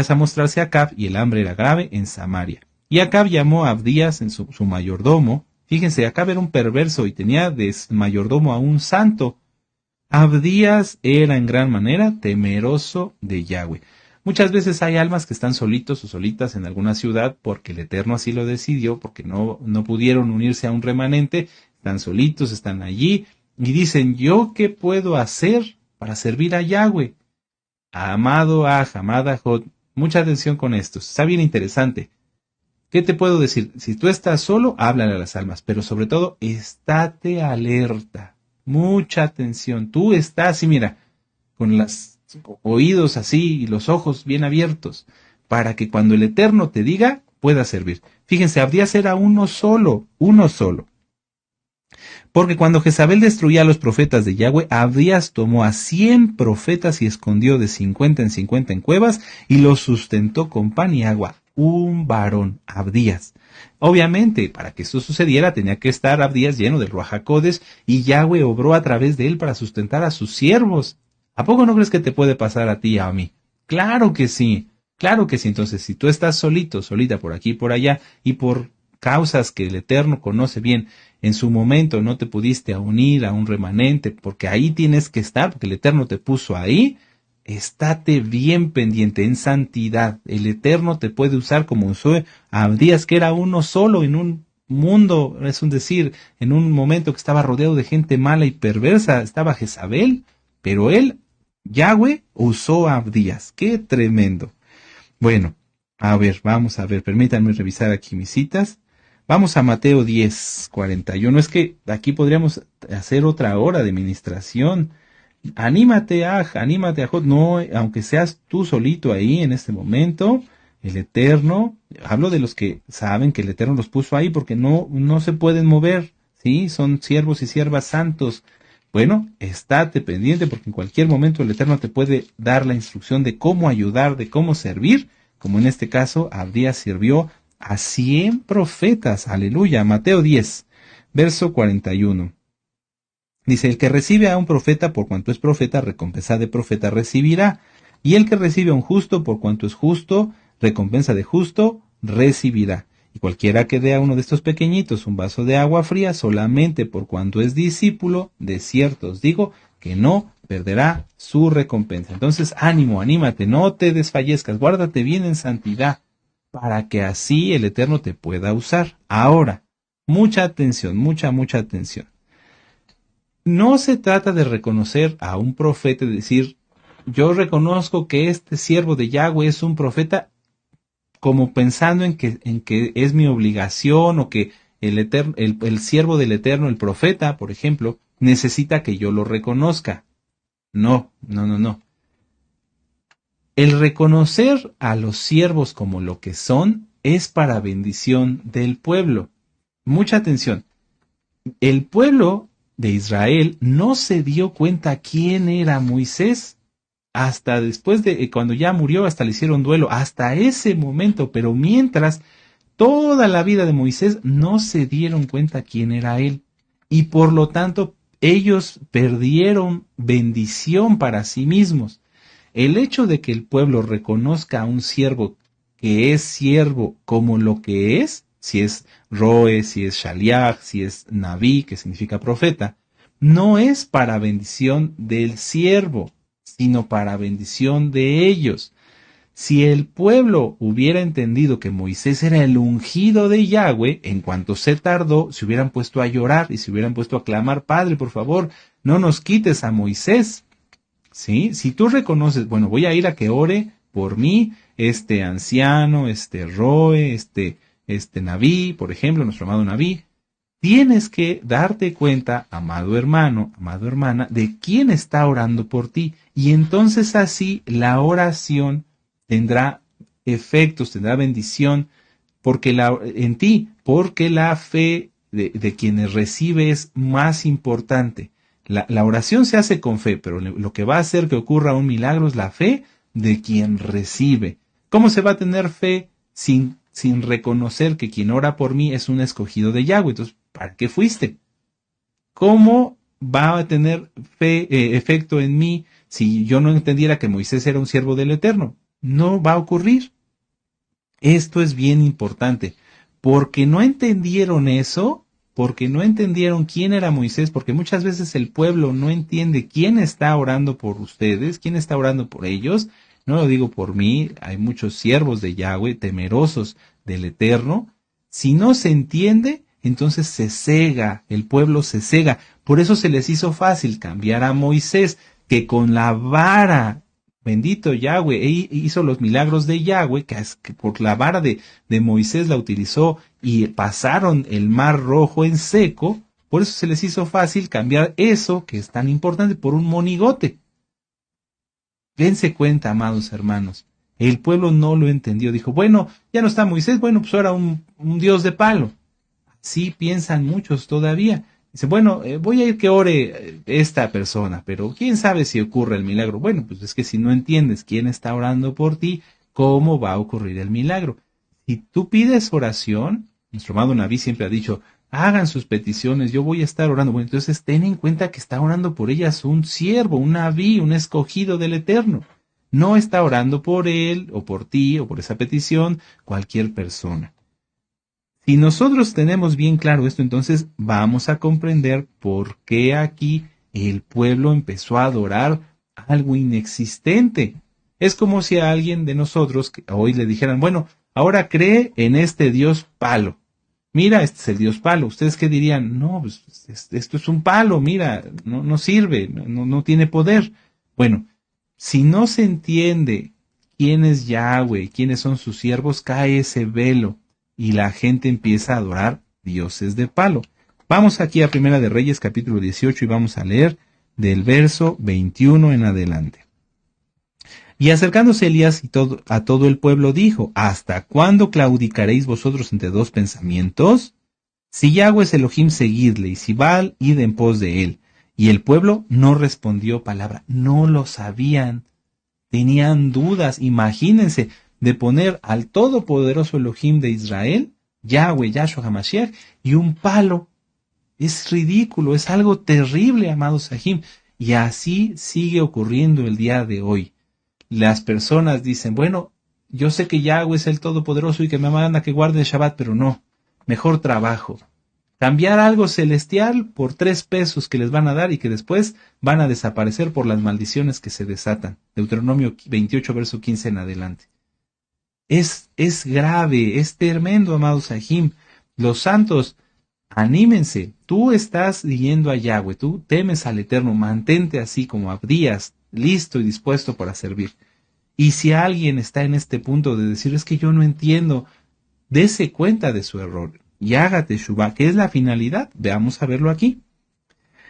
a mostrarse a Acab, y el hambre era grave en Samaria. Y Acab llamó a Abdías, en su mayordomo. Fíjense, Acab era un perverso y tenía de mayordomo a un santo. Abdías era en gran manera temeroso de Yahweh. Muchas veces hay almas que están solitos o solitas en alguna ciudad porque el Eterno así lo decidió, porque no pudieron unirse a un remanente, están solitos, están allí y dicen, ¿yo qué puedo hacer para servir a Yahweh? Amado amada Jod, mucha atención con esto, está bien interesante. ¿Qué te puedo decir? Si tú estás solo, háblale a las almas, pero sobre todo, estate alerta. Mucha atención. Tú estás, y mira, con los oídos así y los ojos bien abiertos, para que cuando el Eterno te diga, pueda servir. Fíjense, Abdías era uno solo. Porque cuando Jezabel destruía a los profetas de Yahweh, Abdías tomó a 100 profetas y escondió de 50 en 50 en cuevas y los sustentó con pan y agua. Un varón, Abdías. Obviamente, para que esto sucediera, tenía que estar Abdías lleno del Ruach HaKodesh y Yahweh obró a través de él para sustentar a sus siervos. ¿A poco no crees que te puede pasar a ti y a mí? Claro que sí, claro que sí. Entonces, si tú estás solito, solita por aquí y por allá, y por causas que el Eterno conoce bien, en su momento no te pudiste unir a un remanente, porque ahí tienes que estar, porque el Eterno te puso ahí, estate bien pendiente en santidad. El Eterno te puede usar como usó a Abdías, que era uno solo en un mundo, es un decir, en un momento que estaba rodeado de gente mala y perversa, estaba Jezabel, pero él, Yahweh, usó a Abdías. ¡Qué tremendo! Bueno, a ver, vamos a ver, permítanme revisar aquí mis citas. Vamos a Mateo 10, 41. Es que aquí podríamos hacer otra hora de ministración. Anímate, Jod. No, aunque seas tú solito ahí en este momento, el Eterno, hablo de los que saben que el Eterno los puso ahí porque no se pueden mover, ¿sí? Son siervos y siervas santos. Bueno, estate pendiente porque en cualquier momento el Eterno te puede dar la instrucción de cómo ayudar, de cómo servir, como en este caso Abdías sirvió a 100 profetas. Aleluya. Mateo 10, verso 41. Dice, el que recibe a un profeta por cuanto es profeta, recompensa de profeta recibirá. Y el que recibe a un justo por cuanto es justo, recompensa de justo recibirá. Y cualquiera que dé a uno de estos pequeñitos un vaso de agua fría solamente por cuanto es discípulo, de cierto os digo que no perderá su recompensa. Entonces, ánimo, anímate, no te desfallezcas, guárdate bien en santidad, para que así el Eterno te pueda usar. Ahora, mucha atención, mucha atención. No se trata de reconocer a un profeta y decir, yo reconozco que este siervo de Yahweh es un profeta, como pensando en que es mi obligación o que el siervo del Eterno, el profeta, por ejemplo, necesita que yo lo reconozca. No. El reconocer a los siervos como lo que son es para bendición del pueblo. Mucha atención. El pueblo de Israel no se dio cuenta quién era Moisés hasta después de cuando ya murió, hasta le hicieron duelo, hasta ese momento, pero mientras toda la vida de Moisés no se dieron cuenta quién era él y por lo tanto ellos perdieron bendición para sí mismos. El hecho de que el pueblo reconozca a un siervo que es siervo como lo que es, si es Roe, si es Shaliach, si es Naví, que significa profeta, no es para bendición del siervo, sino para bendición de ellos. Si el pueblo hubiera entendido que Moisés era el ungido de Yahweh, en cuanto se tardó, se hubieran puesto a llorar y se hubieran puesto a clamar, Padre, por favor, no nos quites a Moisés. ¿Sí? Si tú reconoces, bueno, voy a ir a que ore por mí, este anciano, este Roe, este Naví, por ejemplo, nuestro amado Naví, tienes que darte cuenta, amado hermano, amado hermana, de quién está orando por ti. Y entonces así la oración tendrá efectos, tendrá bendición en ti, porque la fe de quienes recibe es más importante. La oración se hace con fe, pero lo que va a hacer que ocurra un milagro es la fe de quien recibe. ¿Cómo se va a tener fe sin reconocer que quien ora por mí es un escogido de Yahweh? Entonces, ¿para qué fuiste? ¿Cómo va a tener efecto en mí si yo no entendiera que Moisés era un siervo del Eterno? No va a ocurrir. Esto es bien importante, porque no entendieron eso, porque no entendieron quién era Moisés, porque muchas veces el pueblo no entiende quién está orando por ustedes, quién está orando por ellos. No lo digo por mí, hay muchos siervos de Yahweh temerosos del Eterno. Si no se entiende, entonces se cega, el pueblo se cega. Por eso se les hizo fácil cambiar a Moisés, que con la vara, bendito Yahweh, hizo los milagros de Yahweh, que por la vara de Moisés la utilizó y pasaron el mar rojo en seco. Por eso se les hizo fácil cambiar eso, que es tan importante, por un monigote. Dense cuenta, amados hermanos, el pueblo no lo entendió. Dijo, bueno, ya no está Moisés, bueno, pues ahora un dios de palo. Sí piensan muchos todavía. Dice, bueno, voy a ir que ore esta persona, pero quién sabe si ocurre el milagro. Bueno, pues es que si no entiendes quién está orando por ti, ¿cómo va a ocurrir el milagro? Si tú pides oración, nuestro amado Naví siempre ha dicho, hagan sus peticiones, yo voy a estar orando. Bueno, entonces ten en cuenta que está orando por ellas un siervo, un Naví, un escogido del Eterno. No está orando por él, o por ti, o por esa petición, cualquier persona. Si nosotros tenemos bien claro esto, entonces vamos a comprender por qué aquí el pueblo empezó a adorar algo inexistente. Es como si a alguien de nosotros que hoy le dijeran, bueno, ahora cree en este Dios palo. Mira, este es el Dios palo. ¿Ustedes qué dirían? No, pues esto es un palo, mira, no sirve, no tiene poder. Bueno, si no se entiende quién es Yahweh, quiénes son sus siervos, cae ese velo y la gente empieza a adorar dioses de palo. Vamos aquí a Primera de Reyes, capítulo 18, y vamos a leer del verso 21 en adelante. Y acercándose Elías a todo el pueblo dijo, ¿hasta cuándo claudicaréis vosotros entre dos pensamientos? Si Yahweh es Elohim, seguidle, y si Baal, id en pos de él. Y el pueblo no respondió palabra, no lo sabían, tenían dudas. Imagínense, de poner al todopoderoso Elohim de Israel, Yahweh, Yahshua HaMashiach, y un palo. Es ridículo, es algo terrible, amados Sahim. Y así sigue ocurriendo el día de hoy. Las personas dicen, bueno, yo sé que Yahweh es el todopoderoso y que me manda que guarde el Shabbat, pero no, mejor trabajo. Cambiar algo celestial por 3 pesos que les van a dar y que después van a desaparecer por las maldiciones que se desatan. Deuteronomio 28, verso 15 en adelante. Es grave, es tremendo, amados Sahim. Los santos, anímense. Tú estás siguiendo a Yahweh, tú temes al Eterno, mantente así como Abdías, listo y dispuesto para servir. Y si alguien está en este punto de decir, es que yo no entiendo, dése cuenta de su error y haga teshuvá, que es la finalidad. Veamos a verlo aquí.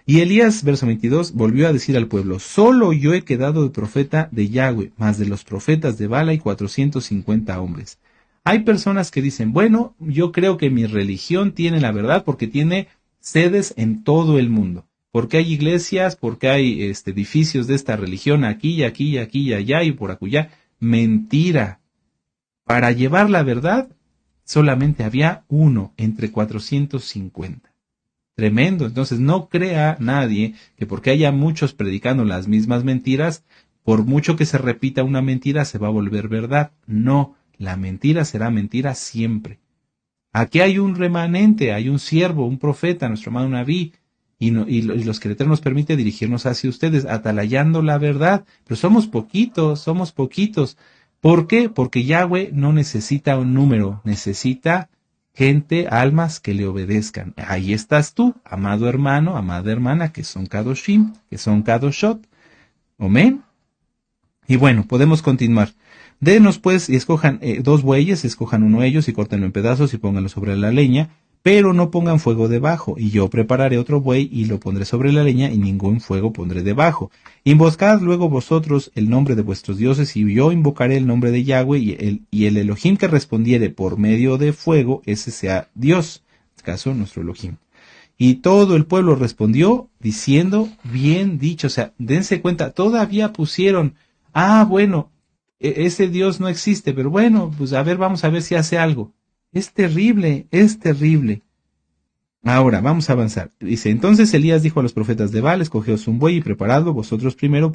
Y Elías, verso 22, volvió a decir al pueblo, solo yo he quedado de profeta de Yahweh, más de los profetas de Baal hay 450 hombres. Hay personas que dicen, bueno, yo creo que mi religión tiene la verdad porque tiene sedes en todo el mundo. Porque hay iglesias, porque hay edificios de esta religión aquí y aquí y aquí y allá y por acullá. Mentira. Para llevar la verdad, solamente había uno entre 450. Tremendo. Entonces no crea nadie que porque haya muchos predicando las mismas mentiras, por mucho que se repita una mentira se va a volver verdad. No, la mentira será mentira siempre. Aquí hay un remanente, hay un siervo, un profeta, nuestro hermano Naví, y los que el Eterno nos permite dirigirnos hacia ustedes, atalayando la verdad. Pero somos poquitos. ¿Por qué? Porque Yahweh no necesita un número, necesita gente, almas que le obedezcan. Ahí estás tú, amado hermano, amada hermana, que son Kadoshim, que son Kadoshot. Amén. Y bueno, podemos continuar. Denos pues y escojan 2 bueyes, escojan uno ellos y córtenlo en pedazos y pónganlo sobre la leña, pero no pongan fuego debajo, y yo prepararé otro buey y lo pondré sobre la leña y ningún fuego pondré debajo. Emboscad luego vosotros el nombre de vuestros dioses y yo invocaré el nombre de Yahweh y el Elohim que respondiere por medio de fuego, ese sea Dios, en este caso nuestro Elohim. Y todo el pueblo respondió diciendo, bien dicho. O sea, dense cuenta, todavía pusieron, bueno, ese Dios no existe, pero bueno, pues a ver, vamos a ver si hace algo. Es terrible, es terrible. Ahora, vamos a avanzar. Dice, entonces Elías dijo a los profetas de Baal, escogeos un buey y preparadlo vosotros primero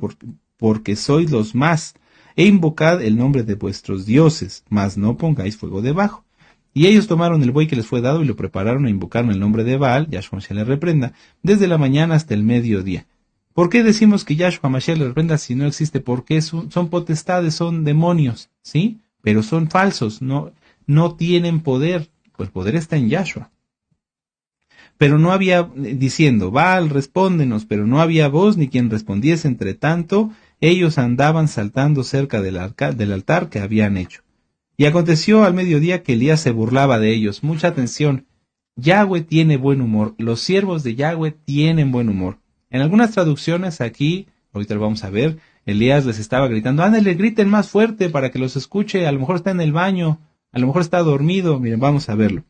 porque sois los más, e invocad el nombre de vuestros dioses, mas no pongáis fuego debajo. Y ellos tomaron el buey que les fue dado y lo prepararon e invocaron el nombre de Baal, Yahshua Mashiach le reprenda, desde la mañana hasta el mediodía. ¿Por qué decimos que Yahshua Mashiach le reprenda si no existe? Porque son potestades, son demonios, ¿sí? Pero son falsos, no tienen poder, pues el poder está en Yahshua. Pero no había, diciendo, Baal, respóndenos, pero no había voz ni quien respondiese. Entre tanto, ellos andaban saltando cerca del altar que habían hecho. Y aconteció al mediodía que Elías se burlaba de ellos. Mucha atención. Yahweh tiene buen humor. Los siervos de Yahweh tienen buen humor. En algunas traducciones aquí, ahorita lo vamos a ver, Elías les estaba gritando, ándale, griten más fuerte para que los escuche, a lo mejor está en el baño, a lo mejor está dormido, miren, vamos a verlo.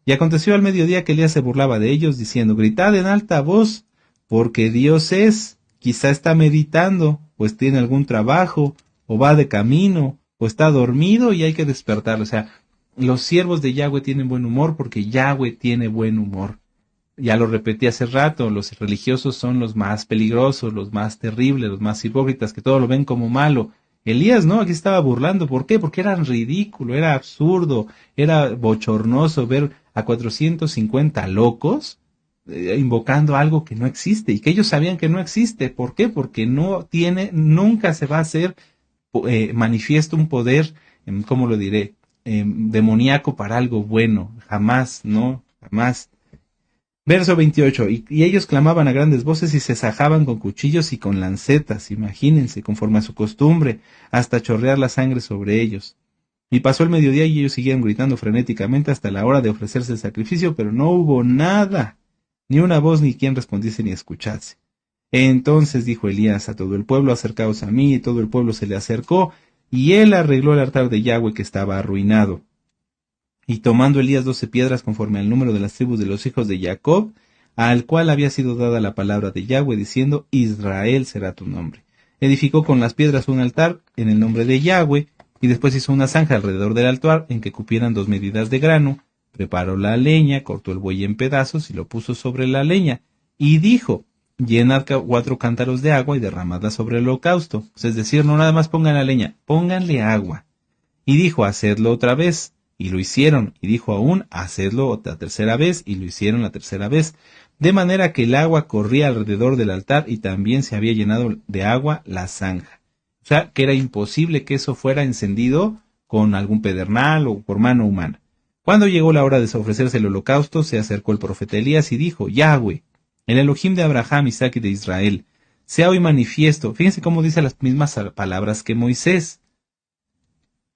Y aconteció al mediodía que Elías se burlaba de ellos, diciendo, gritad en alta voz, porque Dios es, quizá está meditando, pues tiene algún trabajo, o va de camino, o está dormido y hay que despertarlo. O sea, los siervos de Yahweh tienen buen humor porque Yahweh tiene buen humor. Ya lo repetí hace rato, los religiosos son los más peligrosos, los más terribles, los más hipócritas, que todo lo ven como malo. Elías, no, aquí estaba burlando. ¿Por qué? Porque era ridículo, era absurdo, era bochornoso ver a 450 locos invocando algo que no existe y que ellos sabían que no existe. ¿Por qué? Porque nunca se va a hacer manifiesto un poder, ¿cómo lo diré? Demoníaco para algo bueno. Jamás, no, jamás. Verso 28. Y ellos clamaban a grandes voces y se sajaban con cuchillos y con lancetas, imagínense, conforme a su costumbre, hasta chorrear la sangre sobre ellos. Y pasó el mediodía y ellos siguieron gritando frenéticamente hasta la hora de ofrecerse el sacrificio, pero no hubo nada, ni una voz ni quien respondiese ni escuchase. Entonces dijo Elías a todo el pueblo, acercaos a mí, y todo el pueblo se le acercó, y él arregló el altar de Yahweh que estaba arruinado. Y tomando Elías 12 piedras conforme al número de las tribus de los hijos de Jacob, al cual había sido dada la palabra de Yahweh, diciendo, Israel será tu nombre. Edificó con las piedras un altar en el nombre de Yahweh, y después hizo una zanja alrededor del altar en que cupieran 2 medidas de grano, preparó la leña, cortó el buey en pedazos y lo puso sobre la leña, y dijo, llenad 4 cántaros de agua y derramadla sobre el holocausto. Es decir, no nada más pongan la leña, pónganle agua. Y dijo, hacedlo otra vez, y lo hicieron, y dijo aún, hacedlo la tercera vez, y lo hicieron la tercera vez, de manera que el agua corría alrededor del altar y también se había llenado de agua la zanja. O sea, que era imposible que eso fuera encendido con algún pedernal o por mano humana. Cuando llegó la hora de ofrecerse el holocausto, se acercó el profeta Elías y dijo, Yahweh, el Elohim de Abraham, Isaac y de Israel, sea hoy manifiesto. Fíjense cómo dice las mismas palabras que Moisés.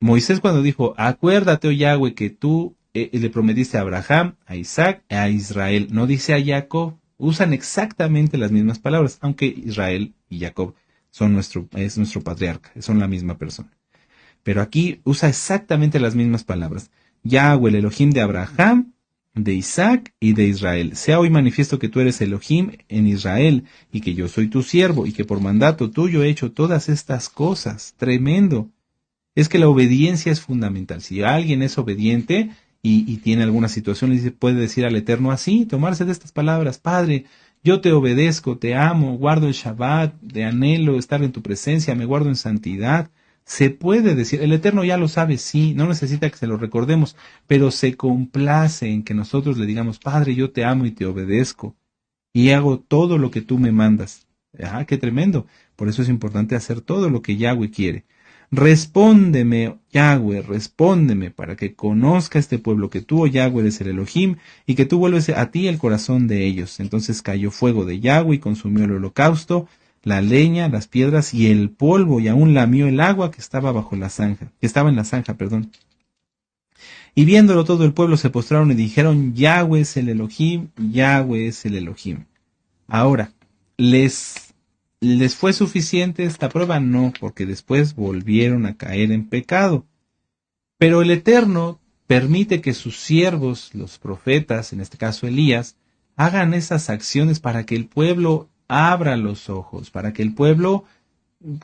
Moisés cuando dijo, acuérdate, oh Yahweh, que tú le prometiste a Abraham, a Isaac, a Israel. No dice a Jacob. Usan exactamente las mismas palabras, aunque Israel y Jacob es nuestro patriarca, son la misma persona. Pero aquí usa exactamente las mismas palabras. Yahweh, el Elohim de Abraham, de Isaac y de Israel. Sea hoy manifiesto que tú eres Elohim en Israel y que yo soy tu siervo y que por mandato tuyo he hecho todas estas cosas. Tremendo. Es que la obediencia es fundamental. Si alguien es obediente y tiene alguna situación, puede decir al Eterno así, tomarse de estas palabras, Padre, yo te obedezco, te amo, guardo el Shabbat, te anhelo estar en tu presencia, me guardo en santidad. Se puede decir, el Eterno ya lo sabe, sí, no necesita que se lo recordemos, pero se complace en que nosotros le digamos, Padre, yo te amo y te obedezco, y hago todo lo que tú me mandas. Qué tremendo. Por eso es importante hacer todo lo que Yahweh quiere. Respóndeme, Yahweh, respóndeme, para que conozca este pueblo que tú, oh Yahweh, eres el Elohim, y que tú vuelves a ti el corazón de ellos. Entonces cayó fuego de Yahweh y consumió el holocausto, la leña, las piedras y el polvo, y aún lamió el agua que estaba en la zanja. Y viéndolo todo el pueblo se postraron y dijeron, Yahweh es el Elohim, Yahweh es el Elohim. Ahora, ¿les fue suficiente esta prueba? No, porque después volvieron a caer en pecado. Pero el Eterno permite que sus siervos, los profetas, en este caso Elías, Hagan esas acciones para que el pueblo abra los ojos, para que el pueblo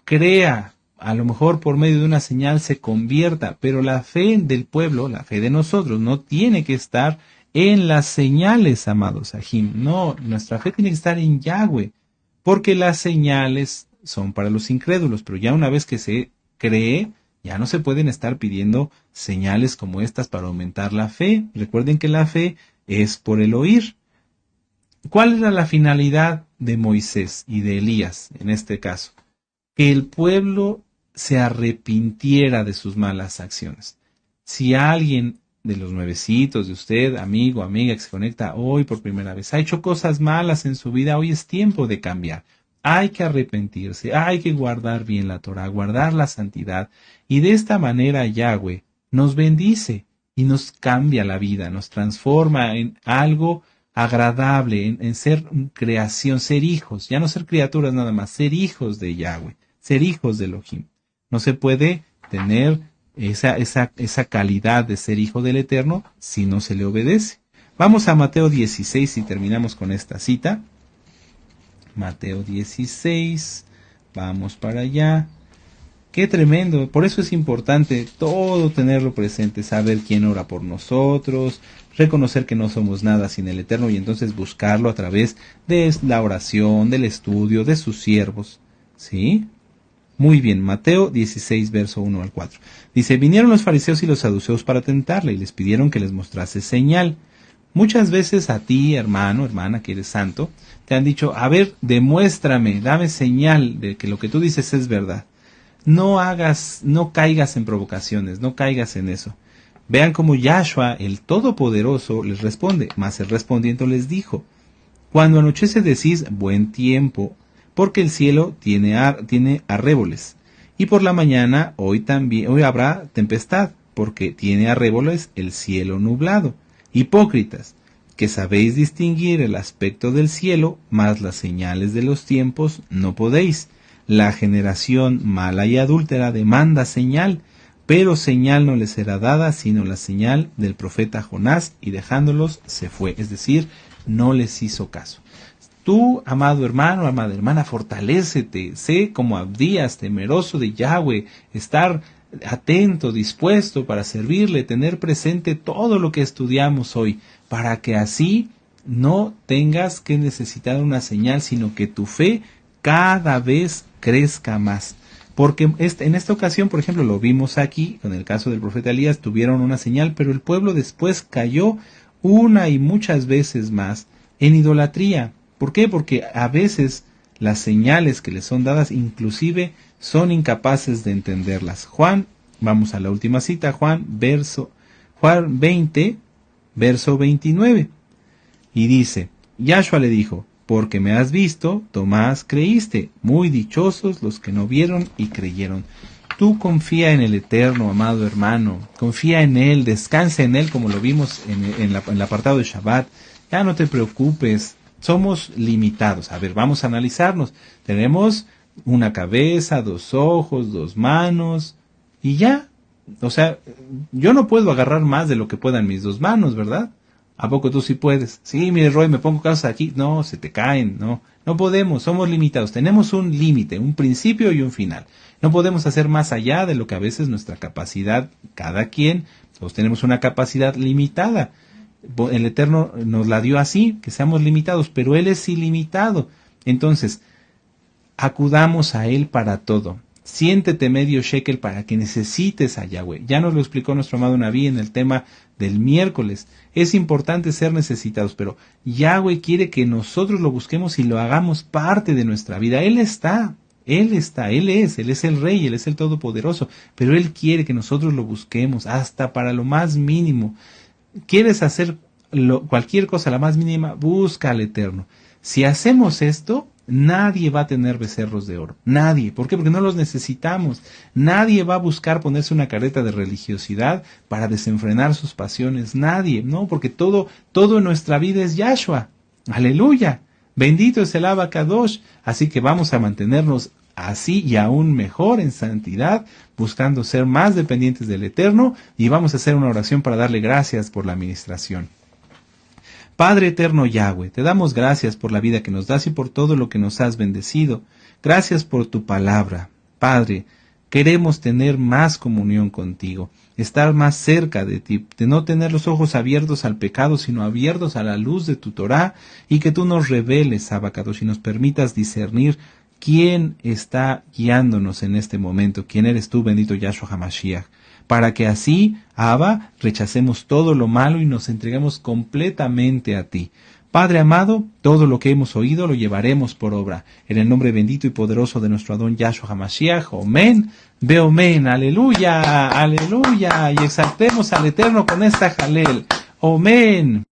crea, a lo mejor por medio de una señal se convierta, pero la fe del pueblo, la fe de nosotros, no tiene que estar en las señales, amados Ajim. No, nuestra fe tiene que estar en Yahweh, porque las señales son para los incrédulos, pero ya una vez que se cree, ya no se pueden estar pidiendo señales como estas para aumentar la fe. Recuerden que la fe es por el oír. ¿Cuál era la finalidad de Moisés y de Elías en este caso? Que el pueblo se arrepintiera de sus malas acciones. Si alguien de los nuevecitos de usted, amigo, amiga que se conecta hoy por primera vez, ha hecho cosas malas en su vida, hoy es tiempo de cambiar. Hay que arrepentirse, hay que guardar bien la Torah, guardar la santidad, y de esta manera Yahweh nos bendice y nos cambia la vida, nos transforma en algo agradable, en ser creación, ser hijos, ya no ser criaturas nada más, ser hijos de Yahweh, ser hijos de Elohim. No se puede tener esa calidad de ser hijo del Eterno si no se le obedece. Vamos a Mateo 16 y terminamos con esta cita. Mateo 16, vamos para allá. Qué tremendo, por eso es importante todo tenerlo presente, saber quién ora por nosotros, reconocer que no somos nada sin el Eterno y entonces buscarlo a través de la oración, del estudio, de sus siervos. ¿Sí? Muy bien, Mateo 16, verso 1 al 4. Dice, vinieron los fariseos y los saduceos para tentarle y les pidieron que les mostrase señal. Muchas veces a ti, hermano, hermana, que eres santo, te han dicho, a ver, demuéstrame, dame señal de que lo que tú dices es verdad. No caigas en provocaciones, no caigas en eso. Vean cómo Yahshua, el Todopoderoso, les responde, mas el respondiendo les dijo, cuando anochece decís buen tiempo, porque el cielo tiene arréboles, y por la mañana hoy habrá tempestad, porque tiene arréboles el cielo nublado. Hipócritas, que sabéis distinguir el aspecto del cielo, mas las señales de los tiempos no podéis. La generación mala y adúltera demanda señal, pero señal no les será dada, sino la señal del profeta Jonás, y dejándolos se fue. Es decir, no les hizo caso. Tú, amado hermano, amada hermana, fortalécete, sé como Abdías, temeroso de Yahweh, estar atento, dispuesto para servirle, tener presente todo lo que estudiamos hoy, para que así no tengas que necesitar una señal, sino que tu fe cada vez crezca más. Porque en esta ocasión, por ejemplo, lo vimos aquí, con el caso del profeta Elías, tuvieron una señal, pero el pueblo después cayó una y muchas veces más en idolatría. ¿Por qué? Porque a veces las señales que les son dadas inclusive son incapaces de entenderlas. Vamos a la última cita, Juan 20, verso 29. Y dice, Yahshua le dijo, porque me has visto, Tomás, creíste. Muy dichosos los que no vieron y creyeron. Tú confía en el Eterno, amado hermano. Confía en Él, descansa en Él, como lo vimos en el apartado de Shabbat. Ya no te preocupes, somos limitados. A ver, vamos a analizarnos. Tenemos una cabeza, 2 ojos, 2 manos, y ya. O sea, yo no puedo agarrar más de lo que puedan mis 2 manos, ¿verdad? ¿A poco tú sí puedes? Sí, mire, Roy, me pongo cosas aquí. No, se te caen, no. No podemos, somos limitados. Tenemos un límite, un principio y un final. No podemos hacer más allá de lo que a veces nuestra capacidad, cada quien, todos tenemos una capacidad limitada. El Eterno nos la dio así, que seamos limitados, pero Él es ilimitado. Entonces, acudamos a Él para todo. Siéntete medio shekel para que necesites a Yahweh. Ya nos lo explicó nuestro amado Naví en el tema del miércoles. Es importante ser necesitados, pero Yahweh quiere que nosotros lo busquemos y lo hagamos parte de nuestra vida. Él es el Rey, Él es el Todopoderoso, pero Él quiere que nosotros lo busquemos hasta para lo más mínimo. ¿Quieres hacer cualquier cosa, la más mínima? Busca al Eterno. Si hacemos esto, nadie va a tener becerros de oro. Nadie. ¿Por qué? Porque no los necesitamos. Nadie va a buscar ponerse una careta de religiosidad para desenfrenar sus pasiones. Nadie. No, porque todo en nuestra vida es Yahshua. Aleluya. Bendito es el Abacadosh. Así que vamos a mantenernos así y aún mejor en santidad, buscando ser más dependientes del Eterno, y vamos a hacer una oración para darle gracias por la administración. Padre eterno Yahweh, te damos gracias por la vida que nos das y por todo lo que nos has bendecido. Gracias por tu palabra. Padre, queremos tener más comunión contigo, estar más cerca de ti, de no tener los ojos abiertos al pecado, sino abiertos a la luz de tu Torá, y que tú nos reveles, Abacadosh, y nos permitas discernir quién está guiándonos en este momento, quién eres tú, bendito Yahshua HaMashiach, para que así, Abba, rechacemos todo lo malo y nos entreguemos completamente a ti. Padre amado, todo lo que hemos oído lo llevaremos por obra. En el nombre bendito y poderoso de nuestro Adón Yahshua HaMashiach, Omen, Beomen, aleluya, aleluya, y exaltemos al Eterno con esta jalel. Omen.